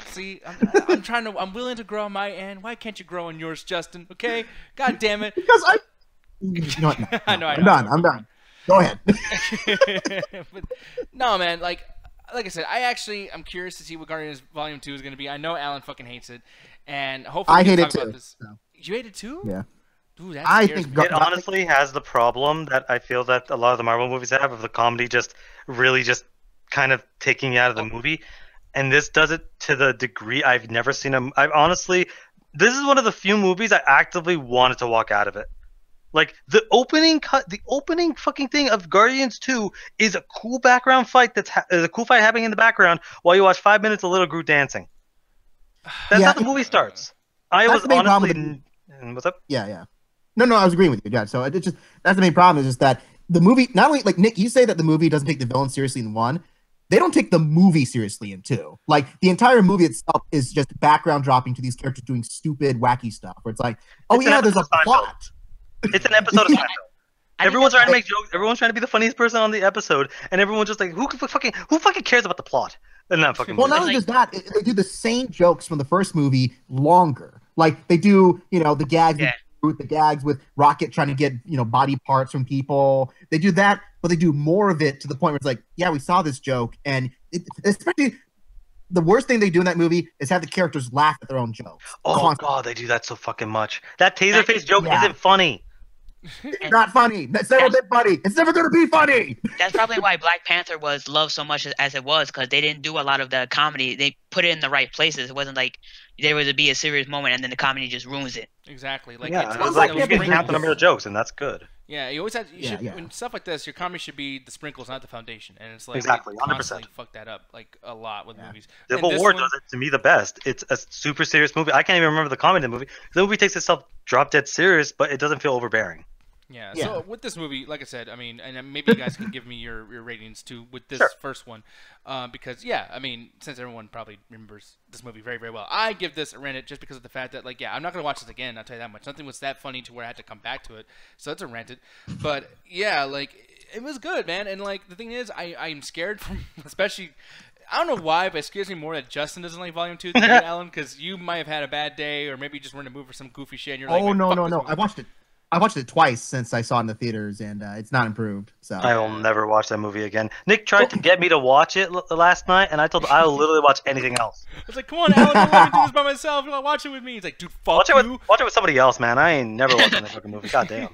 See, I'm willing to grow on my end. Why can't you grow on yours, Justin? Okay, god damn it. Because I'm done. Go ahead. But, no, man. Like I said, I'm curious to see what Guardians Volume 2 is going to be. I know Alan fucking hates it, and hopefully I we hate can it talk about too. this. So. You hate it too? Yeah. Dude, that scares me. It honestly has the problem that I feel that a lot of the Marvel movies have of the comedy just really just kind of taking you out of the movie, and this does it to the degree I've never seen them. This is one of the few movies I actively wanted to walk out of it. Like the opening fucking thing of Guardians 2 is a cool background fight is a cool fight happening in the background while you watch 5 minutes of Little Groot dancing. That's how the movie starts. I was honestly. What's up? Yeah. No, I was agreeing with you, Dad. So it's just that's the main problem is just that the movie not only like Nick, you say that the movie doesn't take the villain seriously in 1. They don't take the movie seriously in 2. Like the entire movie itself is just background dropping to these characters doing stupid, wacky stuff. Where it's like, oh yeah, there's a plot. It's an episode of Seinfeld. Everyone's trying to make jokes. Everyone's trying to be the funniest person on the episode, and everyone's just like, who fucking cares about the plot? And that fucking. Well, not only just that, they do the same jokes from the first movie longer. Like they do, the gags. Yeah. With the gags with Rocket trying to get body parts from people. They do that, but they do more of it to the point where it's like, yeah, we saw this joke, and especially the worst thing they do in that movie is have the characters laugh at their own jokes. Oh god, they do that so fucking much. That Taserface joke isn't funny. It's not funny. That's never been funny. It's never going to be funny. That's probably why Black Panther was loved so much as it was, because they didn't do a lot of the comedy. They put it in the right places. It wasn't like there was to be a serious moment and then the comedy just ruins it. Exactly. Like it's like you can count the number of jokes, and that's good. Yeah, you always have. When stuff like this, your comedy should be the sprinkles, not the foundation. And it's like exactly 100%. Fuck that up like a lot with movies. Civil War does it to me the best. It's a super serious movie. I can't even remember the comedy in the movie. The movie takes itself drop dead serious, but it doesn't feel overbearing. Yeah, so with this movie, like I said, I mean, and maybe you guys can give me your ratings too with this first one, because I mean, since everyone probably remembers this movie very, very well, I give this a rent it just because of the fact that, like, I'm not gonna watch this again. I'll tell you that much. Nothing was that funny to where I had to come back to it, so it's a rent it. But like, it was good, man. And like, the thing is, I'm scared from, especially. I don't know why, but it scares me more that Justin doesn't like Volume 2 than you, Alan, because you might have had a bad day, or maybe you just were in a mood for some goofy shit, and you're like, no. I watched it. I watched it twice since I saw it in the theaters, and it's not improved. So I will never watch that movie again. Nick tried to get me to watch it last night, and I told him I'll literally watch anything else. I was like, come on, Alan, don't let me do this by myself. You want to watch it with me? He's like, dude, fuck you. Watch it with somebody else, man. I ain't never watching that fucking movie. God damn.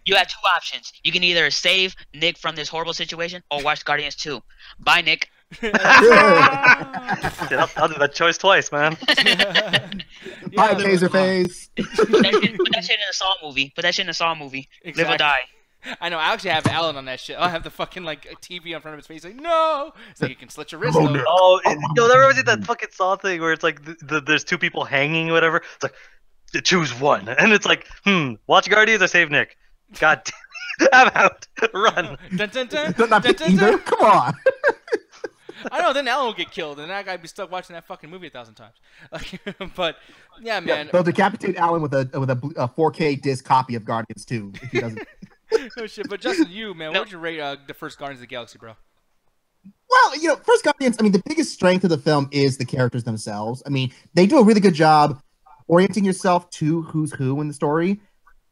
You have 2 options. You can either save Nick from this horrible situation or watch Guardians 2. Bye, Nick. Dude, I'll do that choice twice, man. Bye, Taserface. Put that shit in a Saw movie. Put that shit in a Saw movie. Exactly. Live or die. I know. I actually have Alan on that shit. I'll have the fucking like TV in front of his face, like no, so you can slit your wrist. Oh, you'll never see that fucking Saw thing where it's like there's 2 people hanging or whatever. It's like choose one, and it's like watch Guardians or save Nick. God damn, I'm out. Run. Dun, dun, dun, Not dun, pick dun, either. dun. Come on. I know. Then Alan will get killed, and that guy'd be stuck watching that fucking movie 1,000 times. Like, but yeah, man. They'll decapitate Alan with a 4K disc copy of Guardians 2 if he doesn't. Oh shit! But Justin, you man, what would you rate the first Guardians of the Galaxy, bro? Well, first Guardians. I mean, the biggest strength of the film is the characters themselves. I mean, they do a really good job orienting yourself to who's who in the story.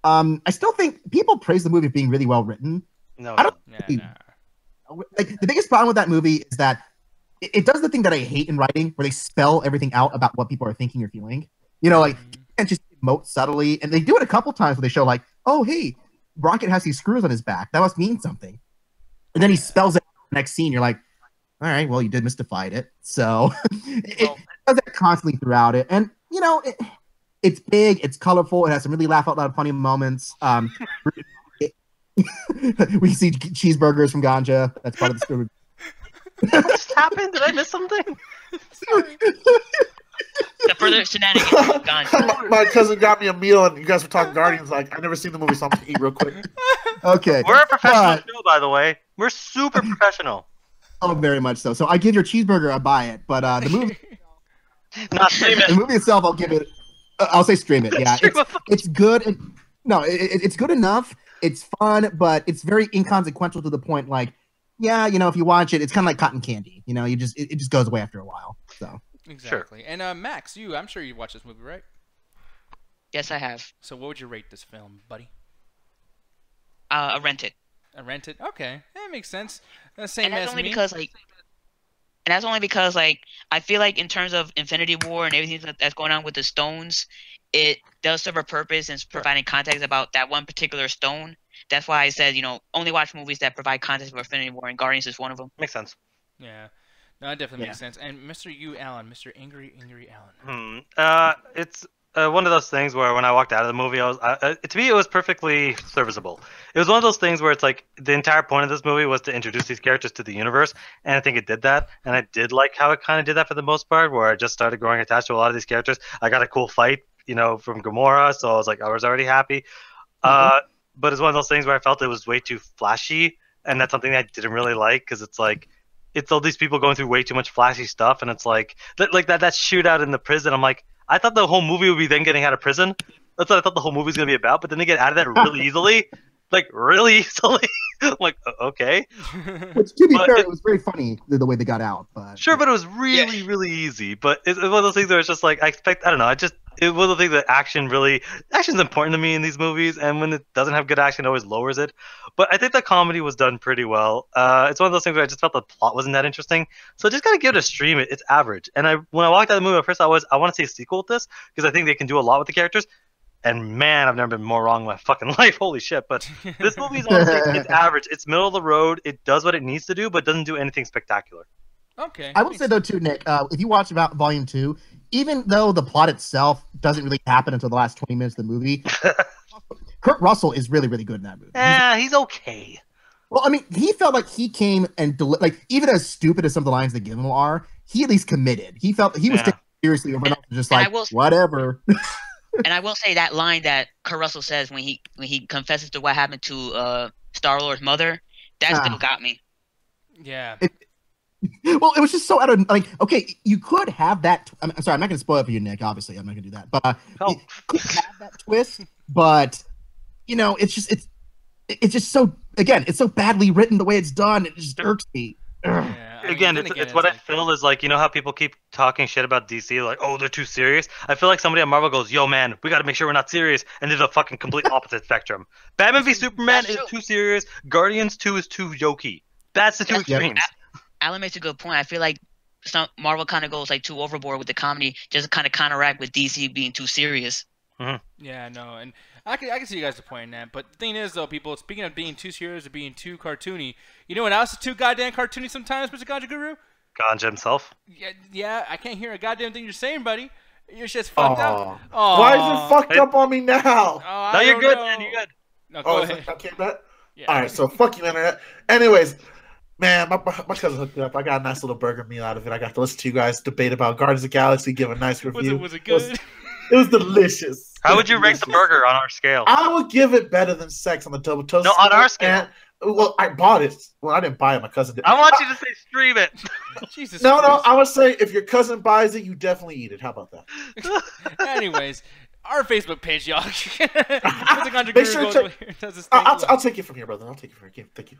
I still think people praise the movie for being really well written. No, I don't. Yeah, Like the biggest problem with that movie is that it does the thing that I hate in writing, where they spell everything out about what people are thinking or feeling. Like you can't just emote subtly, and they do it a couple times where they show like, oh hey, Rocket has these screws on his back. That must mean something. And then he spells it in the next scene. You're like, all right, well, you did mystified it. So it does that constantly throughout it. And, it's big, it's colorful, it has some really laugh out loud funny moments. We see cheeseburgers from Ganja. That's part of the story. What just happened? Did I miss something? The further shenanigans gone. My cousin got me a meal, and you guys were talking Guardians. Like, I never seen the movie, so I'm gonna eat real quick. Okay. We're a professional show, by the way. We're super professional. Oh, very much so. So I give your cheeseburger a buy it, but the movie, Not stream it. the movie itself, I'll give it. I'll say stream it. Yeah, it's good. It's good enough. It's fun, but it's very inconsequential to the point. Like, yeah, if you watch it, it's kind of like cotton candy. It just goes away after a while. So exactly. Sure. And Max, I'm sure you watched this movie, right? Yes, I have. So what would you rate this film, buddy? A rented. A rented? Okay, that makes sense. Same and that's as only me. because and that's only because I feel like in terms of Infinity War and everything that's going on with the stones, it does serve a purpose and providing context about that one particular stone. That's why I said, only watch movies that provide context for Infinity War, and Guardians is one of them. Makes sense. Yeah. No, it definitely makes sense. And Mr. Alan, Mr. Angry Alan. It's one of those things where when I walked out of the movie, to me, it was perfectly serviceable. It was one of those things where it's like the entire point of this movie was to introduce these characters to the universe, and I think it did that. And I did like how it kind of did that for the most part, where I just started growing attached to a lot of these characters. I got a cool fight, from Gamora, so I was already happy. But it's one of those things where I felt it was way too flashy, and that's something that I didn't really like, because it's like, it's all these people going through way too much flashy stuff, and it's like that shootout in the prison. I'm like, I thought the whole movie would be them getting out of prison. That's what I thought the whole movie was gonna be about. But then they get out of that really easily, really easily. I'm like, okay. Which, to be fair, it was very funny the way they got out. But sure, but it was really easy. But it's one of those things where it's just like I don't know. It was the thing that action's important to me in these movies, and when it doesn't have good action, it always lowers it. But I think the comedy was done pretty well. It's one of those things where I just felt the plot wasn't that interesting, so just gotta give it a stream. It's average. And when I walked out of the movie, at first I want to see a sequel with this, because I think they can do a lot with the characters. And man, I've never been more wrong in my fucking life. Holy shit! But this movie is honestly, it's average. It's middle of the road. It does what it needs to do, but doesn't do anything spectacular. Okay. I will say though too, Nick, if you watch about Volume 2, even though the plot itself doesn't really happen until the last 20 minutes of the movie, Kurt Russell is really, really good in that movie. Yeah, he's okay. Well, I mean, he felt like he came and even as stupid as some of the lines they give him are, he at least committed. He felt he was taken seriously over just like whatever. And I will say that line that Kurt Russell says when he confesses to what happened to Star-Lord's mother, that still got me. Yeah. Well, it was just so out of okay, you could have that. I'm sorry, I'm not going to spoil it for you, Nick. Obviously, I'm not going to do that. But you could have that twist. But it's just so it's so badly written the way it's done. It just irks me. Yeah, again, it's what I feel is like, you know how people keep talking shit about DC, like, oh, they're too serious? I feel like somebody at Marvel goes, yo, man, we got to make sure we're not serious, and they're the fucking complete opposite spectrum. Batman v Superman is too serious. Guardians 2 is too jokey. That's the two extremes. Alan makes a good point. I feel like Marvel kind of goes like too overboard with the comedy, just to kind of counteract with DC being too serious. Yeah, no, and I can see you guys' point in that. But the thing is, though, people, speaking of being too serious or being too cartoony, you know what else is too goddamn cartoony sometimes, Mr. Ganja Guru? Ganja himself. Yeah, I can't hear a goddamn thing you're saying, buddy. You're just fucked up. Why is it fucked up on me now? No, you're good, man. You're good. No, go ahead. Okay, bet? Yeah. All right, so fuck you, internet. Anyways, man, my cousin hooked me up. I got a nice little burger meal out of it. I got to listen to you guys debate about Guardians of the Galaxy, give a nice review. Was it good? It was delicious. How would you rank the burger on our scale? I would give it better than Sex on the Double Toast. No, on our scale. Well, I bought it. Well, I didn't buy it. My cousin did. I want you to say stream it. Jesus no, Christ. I would say if your cousin buys it, you definitely eat it. How about that? Anyways, our Facebook page, y'all. Make sure to check. I'll take it from here, brother. I'll take it from here. Thank you.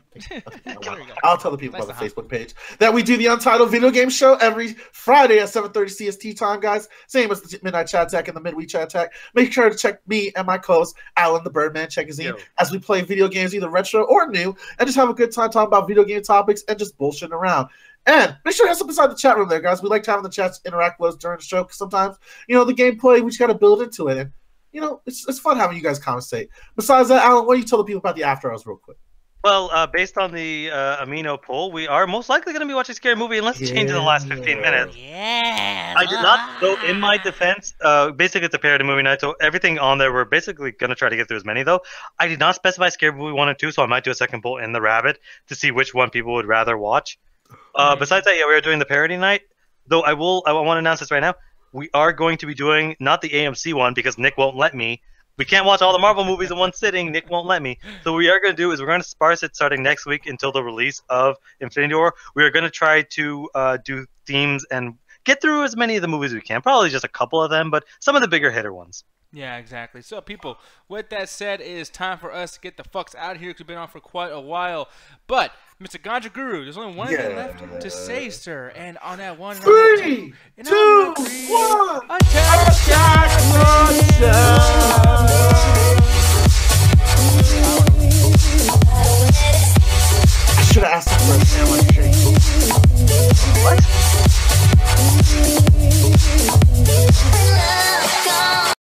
I'll tell the people about the Facebook page that we do the Untitled Video Game Show every Friday at 7:30 CST time, guys. Same as the Midnight Chat Tech and the Midweek Chat Tech. Make sure to check me and my co-host Alan the Birdman check his in as we play video games, either retro or new, and just have a good time talking about video game topics and just bullshitting around. And make sure to have something inside the chat room there, guys. We like to have the chats interact with us during the show because sometimes, the gameplay, we just got to build into it. And, it's fun having you guys conversate. Besides that, Alan, what do you tell the people about the After Hours real quick? Well, based on the Amino poll, we are most likely going to be watching a scary movie unless it's changed in the last 15 minutes. Yeah. I did not, though, in my defense, basically it's a parody movie night, so everything on there, we're basically going to try to get through as many, though. I did not specify scary movie 1 and 2, so I might do a second poll in the Rabbit to see which one people would rather watch. Besides that, we are doing the parody night, though I want to announce this right now. We are going to be doing, not the AMC one, because Nick won't let me. We can't watch all the Marvel movies in one sitting. Nick won't let me. So what we are going to do is we're going to sparse it starting next week until the release of Infinity War. We are going to try to do themes and get through as many of the movies as we can. Probably just a couple of them, but some of the bigger hitter ones. Yeah, exactly. So, people, with that said, it is time for us to get the fucks out of here because we've been on for quite a while. But, Mr. Ganja Guru, there's only one thing left to say, sir. And on that one, 3, 2, 1, attack! I should have asked him first.